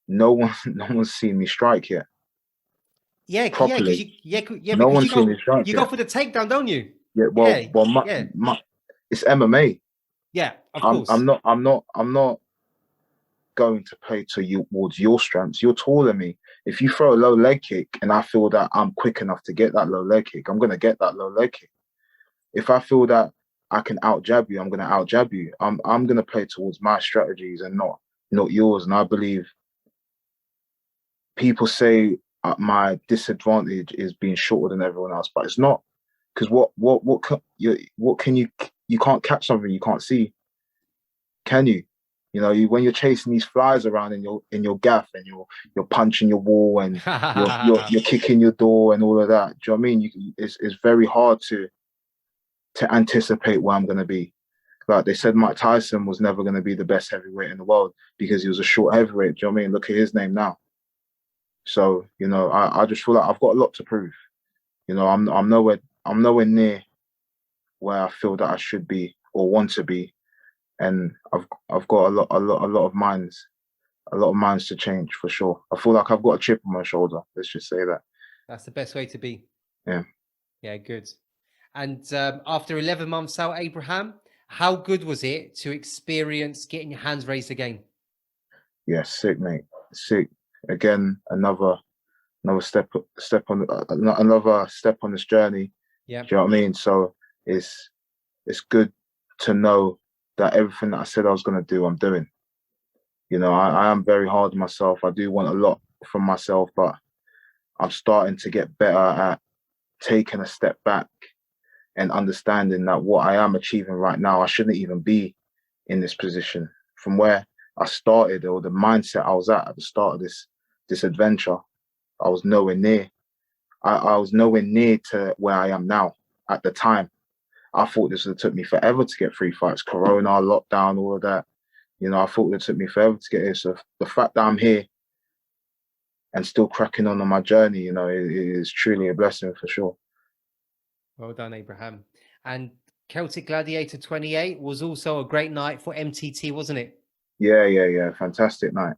no one's seen me strike yet. Yeah, properly. No one's seen me strike. You go for the takedown, don't you? Yeah. Well, it's MMA. Yeah, of course. I'm not going to play towards your strengths. You're taller than me. If you throw a low leg kick and I feel that I'm quick enough to get that low leg kick, I'm going to get that low leg kick. If I feel that I can out jab you, I'm going to out jab you. I'm going to play towards my strategies and not yours. And I believe people say my disadvantage is being shorter than everyone else, but it's not. Because what can you can't catch something you can't see, can you? You know, when you're chasing these flies around in your gaff, and you're punching your wall, and you're kicking your door and all of that. Do you know what I mean? It's very hard to anticipate where I'm going to be. Like they said, Mike Tyson was never going to be the best heavyweight in the world because he was a short heavyweight. Do you know what I mean? Look at his name now. So, you know, I just feel like I've got a lot to prove. You know, I'm nowhere near where I feel that I should be or want to be, and I've got a lot of minds to change for sure. I feel like I've got a chip on my shoulder. Let's just say that. That's the best way to be. Yeah. Yeah, good. And after 11 months out, Abraham, how good was it to experience getting your hands raised again? Yeah, sick, mate. Sick. Again, another step on another step on this journey. Yeah. Do you know what I mean? So it's good to know that everything that I said I was going to do, I'm doing. You know, I am very hard on myself. I do want a lot from myself, but I'm starting to get better at taking a step back and understanding that what I am achieving right now, I shouldn't even be in this position. From where I started, or the mindset I was at the start of this adventure, I was nowhere near. I was nowhere near to where I am now at the time. I thought this would have took me forever to get 3 fights, Corona, lockdown, all of that. You know, I thought it took me forever to get here. So the fact that I'm here and still cracking on my journey, you know, it is truly a blessing for sure. Well done, Abraham. And Celtic Gladiator 28 was also a great night for MTT, wasn't it? Yeah. Fantastic night.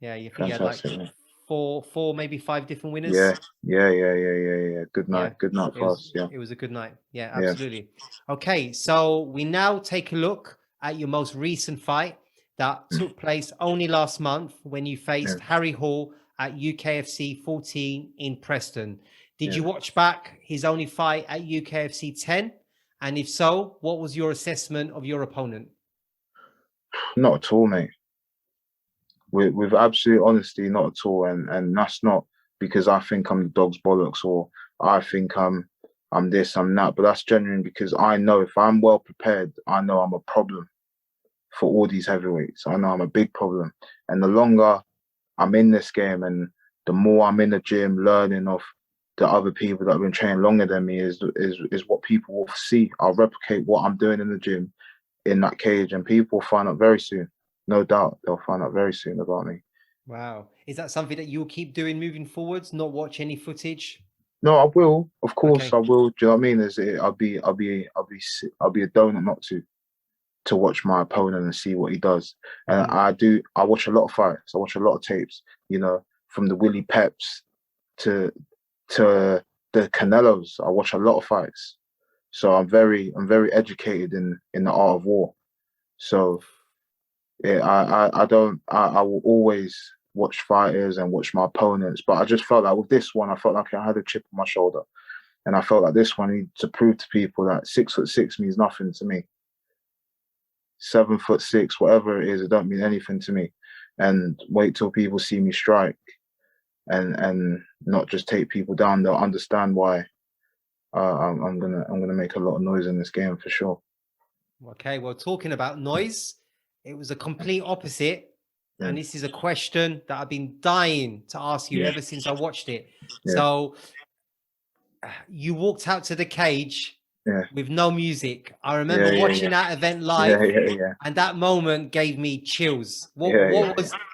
Yeah, you had like four, maybe 5 different winners. Yeah. Good night. Yeah, Good night it for was, us. Yeah. it was a good night. Yeah, Yeah. absolutely. Okay, so we now take a look at your most recent fight that took place only last month when you faced Harry Hall at UKFC 14 in Preston. Did you watch back his only fight at UKFC 10? And if so, what was your assessment of your opponent? Not at all, mate. With absolute honesty, not at all. And that's not because I think I'm the dog's bollocks or I think I'm this, I'm that. But that's genuine because I know if I'm well prepared, I know I'm a problem for all these heavyweights. I know I'm a big problem. And the longer I'm in this game and the more I'm in the gym learning of the other people that have been training longer than me is what people will see. I'll replicate what I'm doing in the gym in that cage and people will find out very soon. No doubt they'll find out very soon about me. Wow. Is that something that you'll keep doing moving forwards? Not watch any footage? No, I will. Of course Okay. I will. Do you know what I mean? I'll be a donut not to watch my opponent and see what he does. And I watch a lot of fights. I watch a lot of tapes, you know, from the Willie Peps to the Canelos. I watch a lot of fights. So I'm very educated in the art of war. So yeah, I will always watch fighters and watch my opponents. But I just felt like with this one, I felt like I had a chip on my shoulder. And I felt like this one needed to prove to people that 6'6" means nothing to me. 7'6", whatever it is, it don't mean anything to me. And wait till people see me strike and not just take people down. They'll understand why I'm gonna make a lot of noise in this game for sure. Okay, well, talking about noise, it was a complete opposite. And this is a question that I've been dying to ask you ever since I watched it. So you walked out to the cage with no music. I remember watching that event live, and that moment gave me chills. What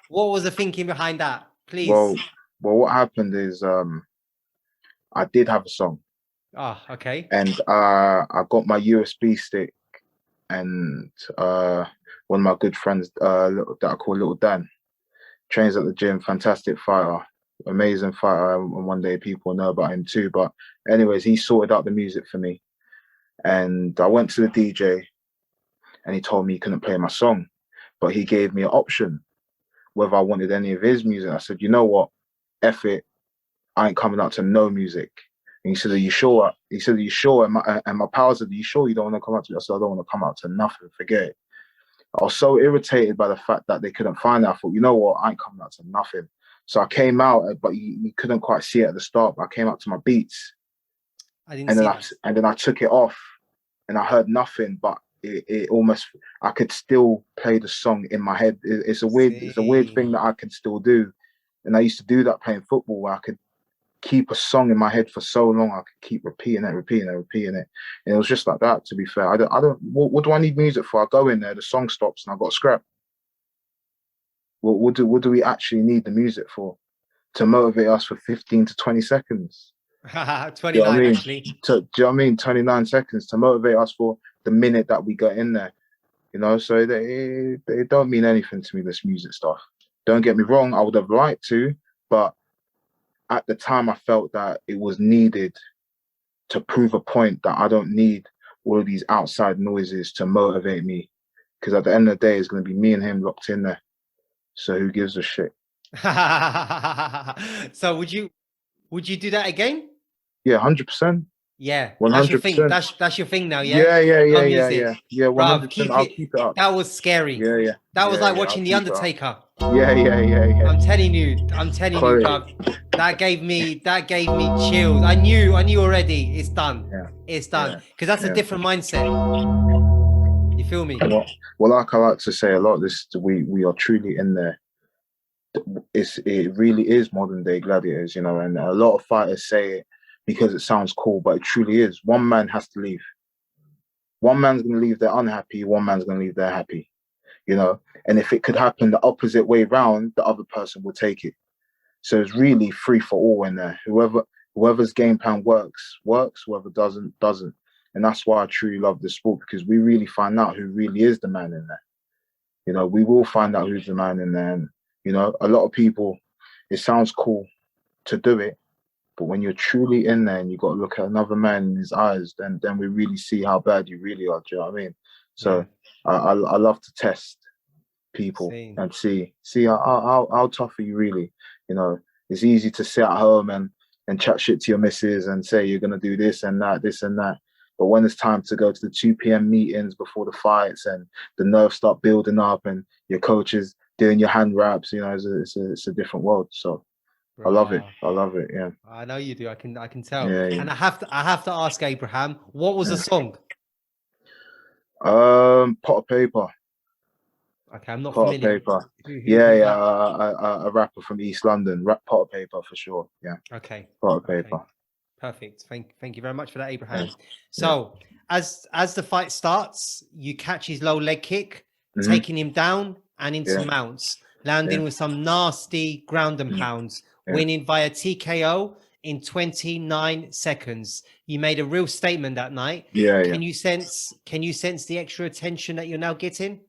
was the thinking behind that? Please. Well, what happened is I did have a song. Ah, okay. And I got my USB stick, and one of my good friends that I call Little Dan trains at the gym. Fantastic fighter, amazing fighter. And one day people know about him too. But anyways, he sorted out the music for me. And I went to the DJ and he told me he couldn't play my song, but he gave me an option whether I wanted any of his music. I said, you know what? F it. I ain't coming out to no music. And he said, are you sure? He said, are you sure? And my pal said, are you sure you don't want to come out to it? I said, I don't want to come out to nothing. Forget it. I was so irritated by the fact that they couldn't find it. I thought, you know what? I ain't coming out to nothing. So I came out, but you couldn't quite see it at the start. But I came out to my beats. And then I took it off and I heard nothing, but it almost, I could still play the song in my head. It's a weird thing that I can still do. And I used to do that playing football where I could keep a song in my head for so long. I could keep repeating it. And it was just like that, to be fair. I don't, what do I need music for? I go in there, the song stops and I got a scrap. What do we actually need the music for? To motivate us for 15 to 20 seconds. 29, do you know what I mean? actually. Do you know what I mean? 29 seconds to motivate us for the minute that we got in there. You know, so they don't mean anything to me, this music stuff. Don't get me wrong, I would have liked to, but at the time I felt that it was needed to prove a point that I don't need all of these outside noises to motivate me. Because at the end of the day, it's going to be me and him locked in there. So who gives a shit? So would you do that again? Yeah, 100%. Yeah, 100%. That's your thing. That's your thing now, yeah? Yeah. No Yeah, music. 100%. Bruv, I'll keep it up. That was scary. Yeah. That was like watching I'll The keep it up. Undertaker. Yeah. I'm telling you, bruv. That gave me chills. I knew already. It's done. Yeah. It's done. Because that's a different mindset. You feel me? Well, like I like to say a lot, we are truly in there. It really is modern day gladiators, you know, and a lot of fighters say it because it sounds cool, but it truly is. One man has to leave. One man's going to leave there unhappy, one man's going to leave there happy, you know. And if it could happen the opposite way round, the other person will take it. So it's really free for all in there. Whoever's game plan works, whoever doesn't. And that's why I truly love this sport, because we really find out who really is the man in there. You know, we will find out who's the man in there. And, you know, a lot of people, it sounds cool to do it, but when you're truly in there and you got to look at another man in his eyes, then we really see how bad you really are. Do you know what I mean? So I love to test people Same. and see how tough are you really. You know, it's easy to sit at home and chat shit to your missus and say you're gonna do this and that, but when it's time to go to the 2 p.m. meetings before the fights and the nerves start building up and your coach is doing your hand wraps, you know, it's a different world. So I love it. I love it. Yeah. I know you do. I can tell. Yeah, yeah. And I have to ask Abraham, what was the song? Pot of Paper. Okay, I'm not Pot of familiar. Paper. Who's Yeah. that? A rapper from East London. Rap Pot of Paper for sure. Yeah. Okay. Pot of Okay. Paper. Perfect. Thank you very much for that, Abraham. Yeah. So as the fight starts, you catch his low leg kick, Mhm. taking him down and into Yeah. mounts, landing Yeah. with some nasty ground and pounds, Yeah. winning via TKO in 29 seconds. You made a real statement that night. Yeah. Can you sense the extra attention that you're now getting?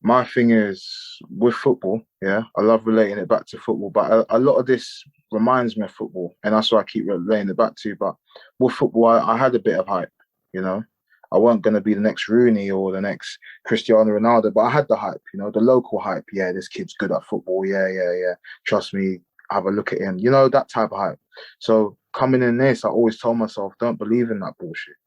My thing is with football, yeah, I love relating it back to football, but a lot of this reminds me of football, and that's why I keep relating it back to. But with football, I had a bit of hype, you know. I wasn't going to be the next Rooney or the next Cristiano Ronaldo, but I had the hype, you know, the local hype. Yeah, this kid's good at football. Yeah. Trust me, have a look at him. You know, that type of hype. So coming in this, I always told myself, don't believe in that bullshit.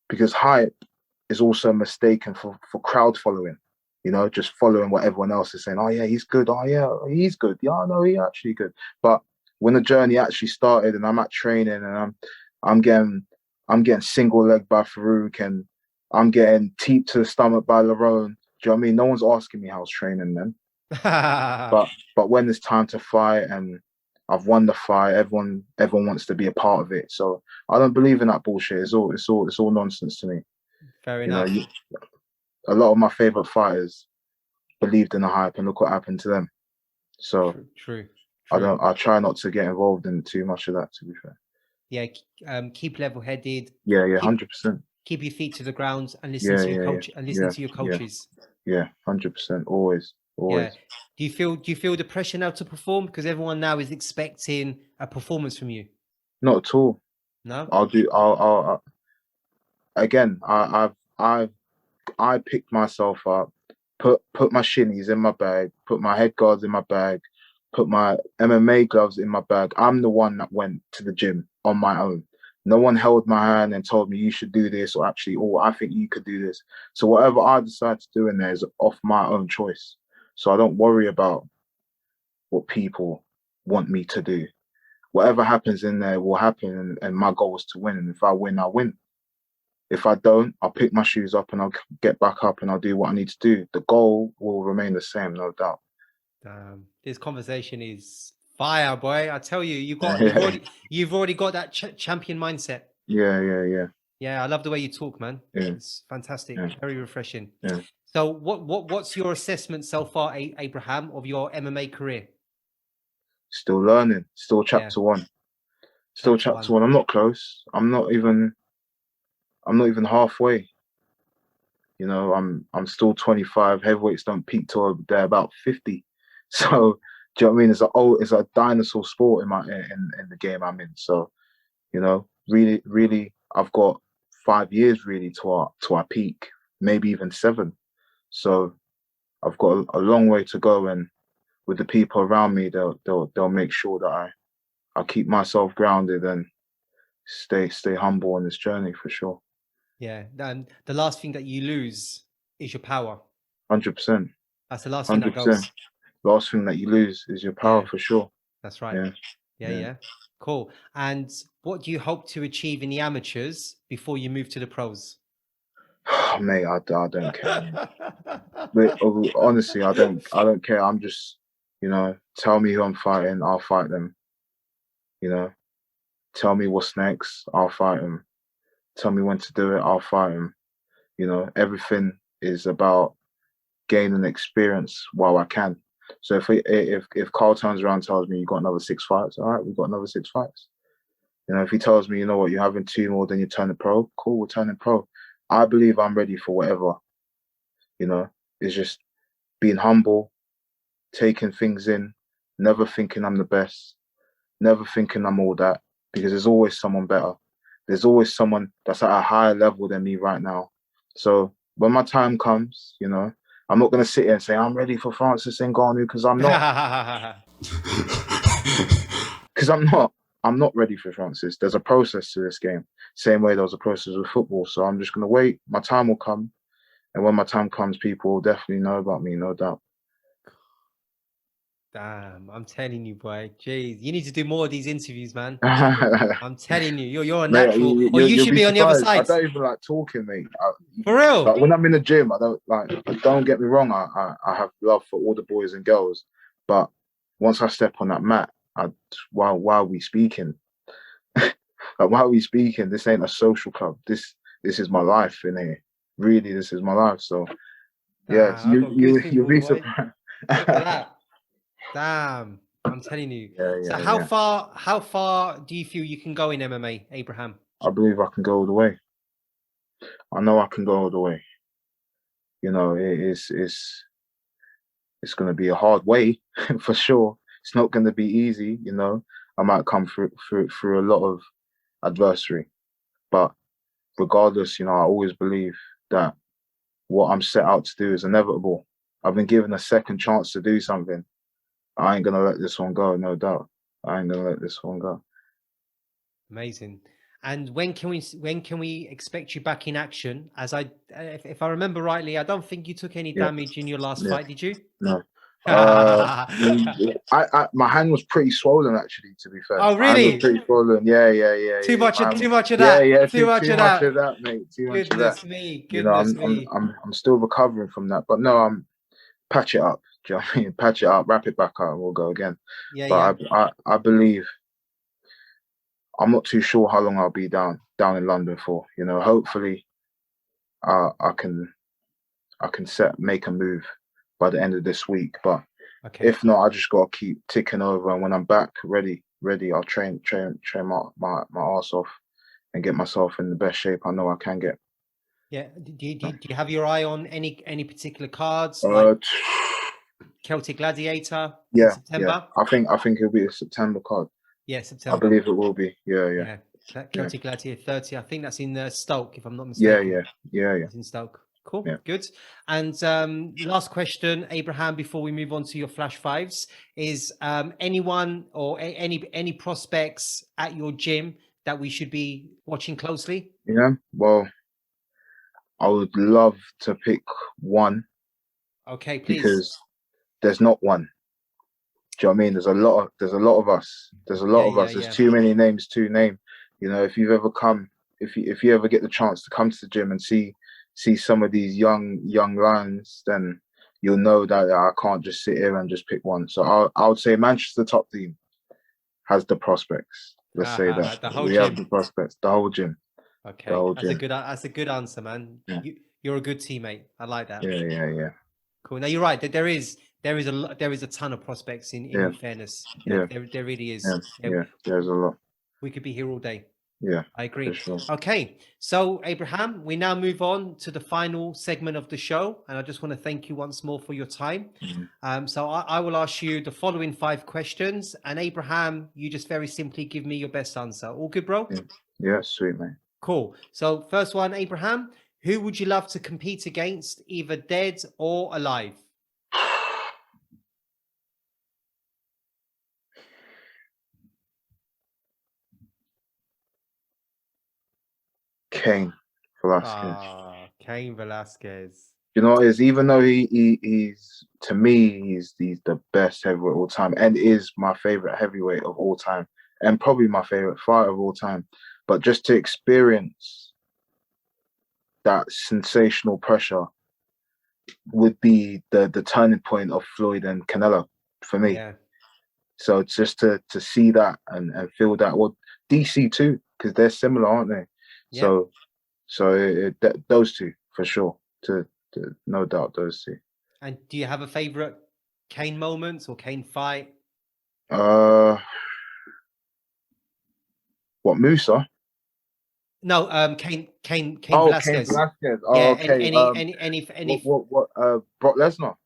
Because hype is also mistaken for crowd following. You know, just following what everyone else is saying. Oh yeah, he's good. Oh yeah, he's good. Yeah, no, he's actually good. But when the journey actually started, and I'm at training, and I'm getting single leg by Farouk, and I'm getting teeped to the stomach by Lerone. Do you know what I mean? No one's asking me how's training then. But when it's time to fight and I've won the fight, everyone wants to be a part of it. So I don't believe in that bullshit. It's all nonsense to me. Fair You know, enough. a lot of my favorite fighters believed in the hype, and look what happened to them. So True. I try not to get involved in too much of that, to be fair. Yeah, keep level-headed. Yeah, Keep 100%. keep your feet to the ground and listen to your coach and listen to your coaches. Yeah, 100%. Always. Yeah. Do you feel the pressure now to perform? Because everyone now is expecting a performance from you. Not at all. No? I'll again, I picked myself up, put my shinies in my bag, put my head guards in my bag, put my MMA gloves in my bag. I'm the one that went to the gym on my own. No one held my hand and told me you should do this, or actually, oh, I think you could do this. So whatever I decide to do in there is off my own choice. So I don't worry about what people want me to do. Whatever happens in there will happen, and my goal is to win. And if I win, I win. If I don't, I'll pick my shoes up and I'll get back up and I'll do what I need to do. The goal will remain the same, no doubt. This conversation is fire, boy. I tell you, you've already got that champion mindset. Yeah. Yeah, I love the way you talk, man. Yeah. It's fantastic. Yeah. Very refreshing. Yeah. So what's your assessment so far, Abraham, of your MMA career? Still learning. Still chapter one. Still chapter one. I'm not close. I'm not even halfway. You know, I'm still 25. Heavyweights don't peak till they're about 50. So do you know what I mean? It's a dinosaur sport in the game I'm in. So, you know, really, I've got 5 years really to our peak, maybe even 7. So I've got a long way to go, and with the people around me, they'll make sure that I keep myself grounded and stay humble on this journey for sure. Yeah, and the last thing that you lose is your power. 100%. That's the last thing that goes. Last thing that you lose is your power for sure. That's right. Yeah. Cool. And what do you hope to achieve in the amateurs before you move to the pros? Oh, mate, I don't care. But honestly, I don't care. I'm just, you know, tell me who I'm fighting, I'll fight them. You know, tell me what's next, I'll fight them. Tell me when to do it, I'll fight them. You know, everything is about gaining experience while I can. So if Carl turns around and tells me you got another 6 fights, all right, we've got another 6 fights. You know, if he tells me, you know what, you're having 2 more, then you turn pro, cool, we're turning pro. I believe I'm ready for whatever. You know, it's just being humble, taking things in, never thinking I'm the best, never thinking I'm all that, because there's always someone better. There's always someone that's at a higher level than me right now. So when my time comes, you know, I'm not going to sit here and say I'm ready for Francis Ngannou, because I'm not. Because I'm not. I'm not ready for Francis. There's a process to this game. Same way there was a process with football. So I'm just going to wait. My time will come. And when my time comes, people will definitely know about me, no doubt. Damn, I'm telling you, boy. Jeez, you need to do more of these interviews, man. I'm telling you, you're a natural. Mate, Or you you'll should be on the other surprised. side. I don't even like talking, mate. For real. Like when I'm in the gym, I don't like. Don't get me wrong. I have love for all the boys and girls, but once I step on that mat, while are we speaking? Like, why are we speaking? This ain't a social club. This is my life in here. Really, this is my life. So yeah, I've got you'll be goosebumps, boy. surprised. Look at that. Damn, I'm telling you. So Yeah. how far do you feel you can go in MMA, Abraham? I believe I can go all the way. I know I can go all the way. You know, it's going to be a hard way for sure. It's not going to be easy. You know, I might come through a lot of adversity, but regardless, you know, I always believe that what I'm set out to do is inevitable. I've been given a second chance to do something. I ain't gonna let this one go, no doubt. I ain't gonna let this one go. Amazing. And when can we expect you back in action? As if I remember rightly, I don't think you took any damage in your last fight, did you? No. My hand was pretty swollen, actually, to be fair. Oh, My hand really? was pretty swollen. Yeah. Too much of that. Yeah, too much of that. Mate. Too much of Goodness that. me. You know, Goodness me. I'm still recovering from that. But no, patch it up. Do you know what I mean? Patch it up, wrap it back up, and we'll go again. But I believe, I'm not too sure how long I'll be down in London for. You know, hopefully, I can make a move by the end of this week. But if not, I just gotta keep ticking over. And when I'm back, ready, I'll train my arse off and get myself in the best shape I know I can get. Yeah. Do you have your eye on any particular cards? Like Celtic Gladiator in September? I think it'll be a September card. Yeah, September. I believe it will be. Yeah. Celtic Gladiator 30. I think that's in Stoke, if I'm not mistaken. Yeah. It's in Stoke. Cool. Yeah. Good. And last question, Abraham, before we move on to your flash fives, is anyone or any prospects at your gym that we should be watching closely? Yeah. Well, I would love to pick one. Okay, please. Because there's not one. Do you know what I mean? There's a lot of us. There's a lot of us. There's too many names to name. You know, if you ever get the chance to come to the gym and see some of these young lions, then you'll know that I can't just sit here and just pick one. So I would say Manchester top team has the prospects. Let's say that we have the prospects, the whole gym. Okay, that's a good answer, man. Yeah. You're a good teammate. I like that. Yeah. Cool. Now you're right. There is a ton of prospects in fairness. There really is. Yeah, there's a lot. We could be here all day. Yeah, I agree. Sure. Okay, so Abraham, we now move on to the final segment of the show, and I just want to thank you once more for your time. Mm-hmm. So I will ask you the following 5 questions, and Abraham, you just very simply give me your best answer. All good, bro? Yeah, sweet, mate. Cool. So first one, Abraham, who would you love to compete against, either dead or alive? Cain Velasquez. Cain Velasquez. You know, even though he's, to me, he's the best heavyweight of all time and is my favorite heavyweight of all time and probably my favorite fighter of all time. But just to experience that sensational pressure would be the turning point of Floyd and Canelo for me. Yeah. So it's just to see that and feel that. Well, DC too, because they're similar, aren't they? Yeah. So those two for sure. To no doubt, those two. And do you have a favorite Cain moment or Cain fight? What, Musa? No, Cain Oh, Velasquez. Cain Velasquez. Oh, yeah, okay. Any Brock Lesnar.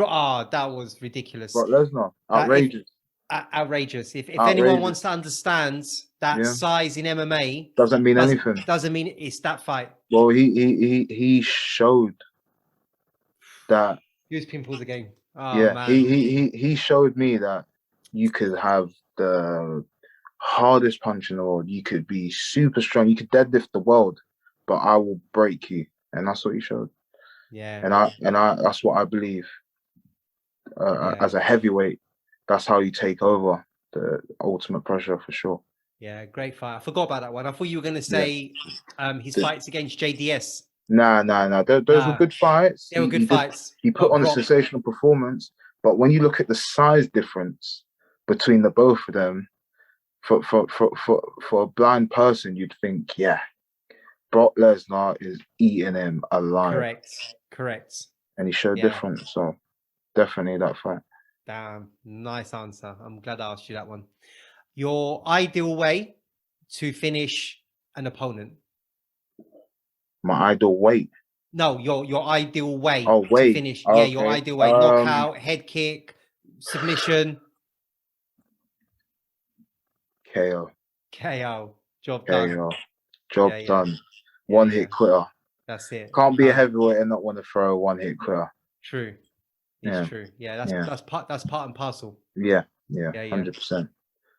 Bro, that was ridiculous. Brock Lesnar, That- outrageous. Outrageous. If anyone Outrageous. wants to understand that Yeah. size in MMA Doesn't mean anything. doesn't mean it's that fight. Well, he showed that. Use pimples again. Oh Yeah, man. he showed me that you could have the hardest punch in the world. You could be super strong. You could deadlift the world, but I will break you, and that's what he showed. Yeah. And I that's what I believe. As a heavyweight, that's how you take over the ultimate pressure for sure. Yeah, great fight. I forgot about that one. I thought you were going to say his fights against JDS. Nah. Those were good fights. They were good fights. He put But on a Brock- sensational performance, but when you look at the size difference between the both of them, for a blind person, you'd think, yeah, Brock Lesnar is eating him alive. Correct. And he showed different. So definitely that fight. Damn, nice answer. I'm glad I asked you that one. Your ideal way to finish an opponent? My ideal weight. No, your ideal way Oh, to weight. finish. Oh, Yeah, your okay. ideal way. Knockout, head kick, submission, KO. KO. Job done. KO. Job Yeah. done. One hit quitter. That's it. Can't be a heavyweight and not want to throw a one hit quitter. True. Yeah. It's true. Yeah, that's part and parcel. Yeah. Yeah. 100%.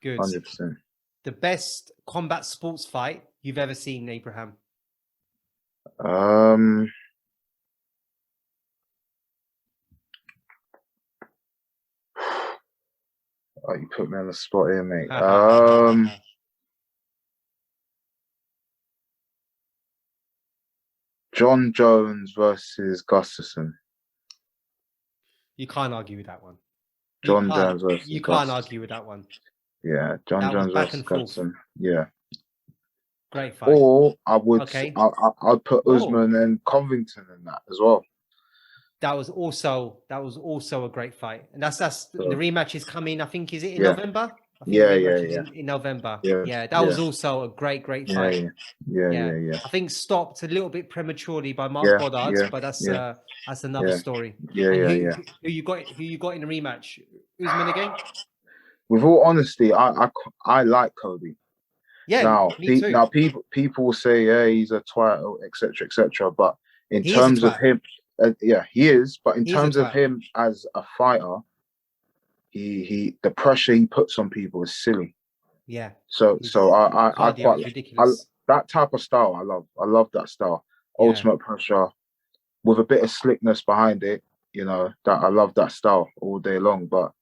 Good. 100%. The best combat sports fight you've ever seen, Abraham? Oh, you put me on the spot here, mate. John Jones versus Gustafsson. You can't argue with that one. John Jones versus You can't Gustafsson. argue with that one. Yeah, John That was Jones back versus and forth. Gustafsson. Yeah. Great fight. Or I would, Okay. I'd put Usman and Covington in that as well. That was also a great fight, and that's the rematch is coming. I think is it in Yeah. November? I think Yeah, the yeah, rematch is yeah. In November. Yeah, that was yeah. also a great Yeah, fight. yeah. I think stopped a little bit prematurely by Mark Yeah, Goddard, yeah, but that's yeah. another Yeah. story. Yeah, And yeah. Who you got in the rematch? Usman again? With all honesty, I like Kobe. Yeah, Now, me too. now people will say, yeah, he's a twat, etc., etc. But in He is a terms of twat. him, yeah, he is. But in He is a terms of twat. him as a fighter, he the pressure he puts on people is silly. Yeah. So His I cardio is quite ridiculous. that type of style. I love that style. Yeah. Ultimate pressure with a bit of slickness behind it. You know that I love that style all day long. But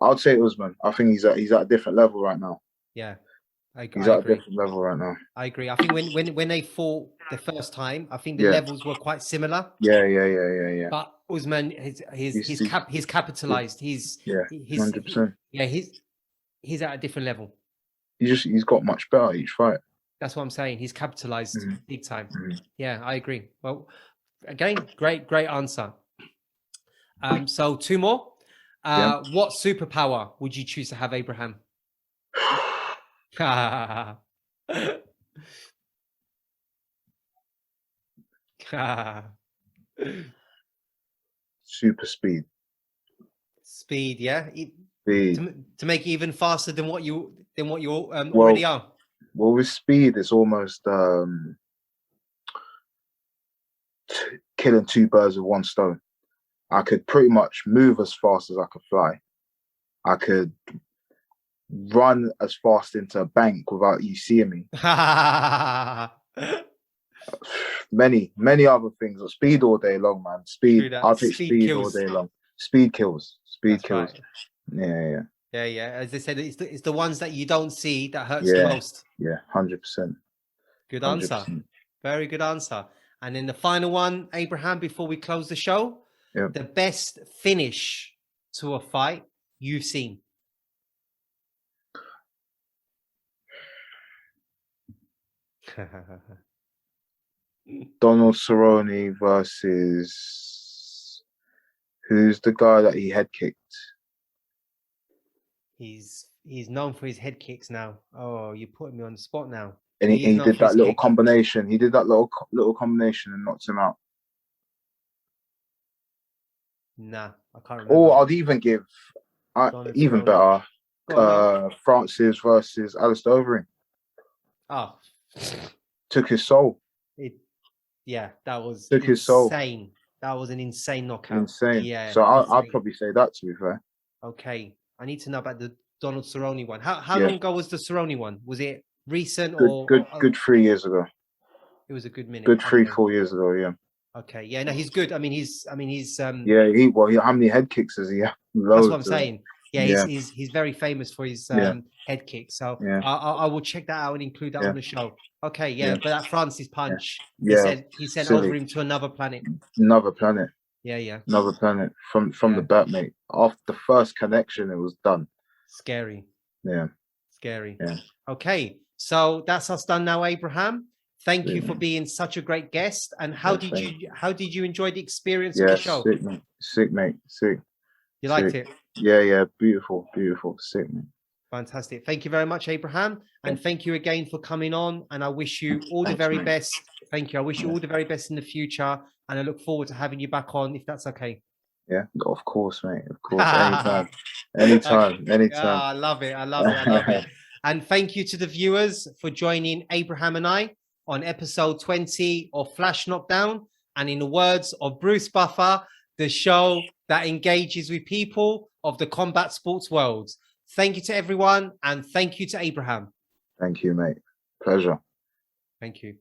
I'd say Usman. I think he's at a different level right now. Yeah. He's I at agree. a different level right now. I agree. I think when they fought the first time, I think the Yeah. levels were quite similar. Yeah. But Usman, he's capitalized. He's 100%. Yeah, he's at a different level. He's got much better each fight. That's what I'm saying. He's capitalized Mhm. big time. Mhm. Yeah, I agree. Well, again, great answer. So 2 more. Yeah. What superpower would you choose to have, Abraham? Super speed. Speed, yeah. Speed. To make it even faster than what you Well, already are. Well, with speed, it's almost killing 2 birds with 1 stone. I could pretty much move as fast as I could fly. I could run as fast into a bank without you seeing me. Many other things. Speed all day long, man. Speed. I'll take speed all day long. Speed kills. Speed kills. Right. Yeah. As they said, it's the ones that you don't see that hurts Yeah. the most. Yeah, 100%. Good answer. 100%. Very good answer. And then the final one, Abraham, before we close the show, Yeah. the best finish to a fight you've seen. Donald Cerrone versus who's the guy that he head kicked? He's known for his head kicks now. Oh, you're putting me on the spot now. And he is known did for his that little kick. combination. He did that little combination and knocked him out. Nah, I can't remember. Or I'd even give, Donald even Cerrone. better, Go on, Francis versus Alistair Overeem. Oh, Took his soul. yeah, that was Took his soul. insane. That was an insane knockout. Insane. Yeah. So I'd insane. probably say that, to be fair. Okay, I need to know about the Donald Cerrone one. How Yeah. long ago was the Cerrone one? Was it recent or Good 3 years ago. It was a good minute. Good 3, Okay. 4 years ago, yeah. Okay, yeah, no, he's good. I mean, he's Yeah, how many head kicks has he had? That's what I'm Loads. saying. Yeah, Yeah. he's very famous for his Yeah. head kick. So Yeah. I will check that out and include that Yeah. on the show. Okay, yeah, Yeah. but that Francis punch, Yeah. he sent Silly. over him to another planet. Another planet. Yeah. Another planet. From Yeah. the bat, mate. After the first connection, it was done. Scary. Yeah. Scary. Yeah. Okay, so that's us done now, Abraham. Thank you Yeah. for being such a great guest. And how Yeah, did you enjoy the experience of Yeah, the show? sick, mate. Sick, mate. Sick. You liked sick. it? Yeah. Beautiful. Sick, mate. Fantastic. Thank you very much, Abraham. And thank you again for coming on. And I wish you all the Thanks, very mate. best. Thank you. I wish you all the very best in the future. And I look forward to having you back on, if that's okay. Yeah, of course, mate. Of course. Anytime. I love it. I love it. And thank you to the viewers for joining Abraham and I on episode 20 of Flash Knockdown. And in the words of Bruce Buffer, the show that engages with people of the combat sports world. Thank you to everyone. And thank you to Abraham. Thank you, mate. Pleasure. Thank you.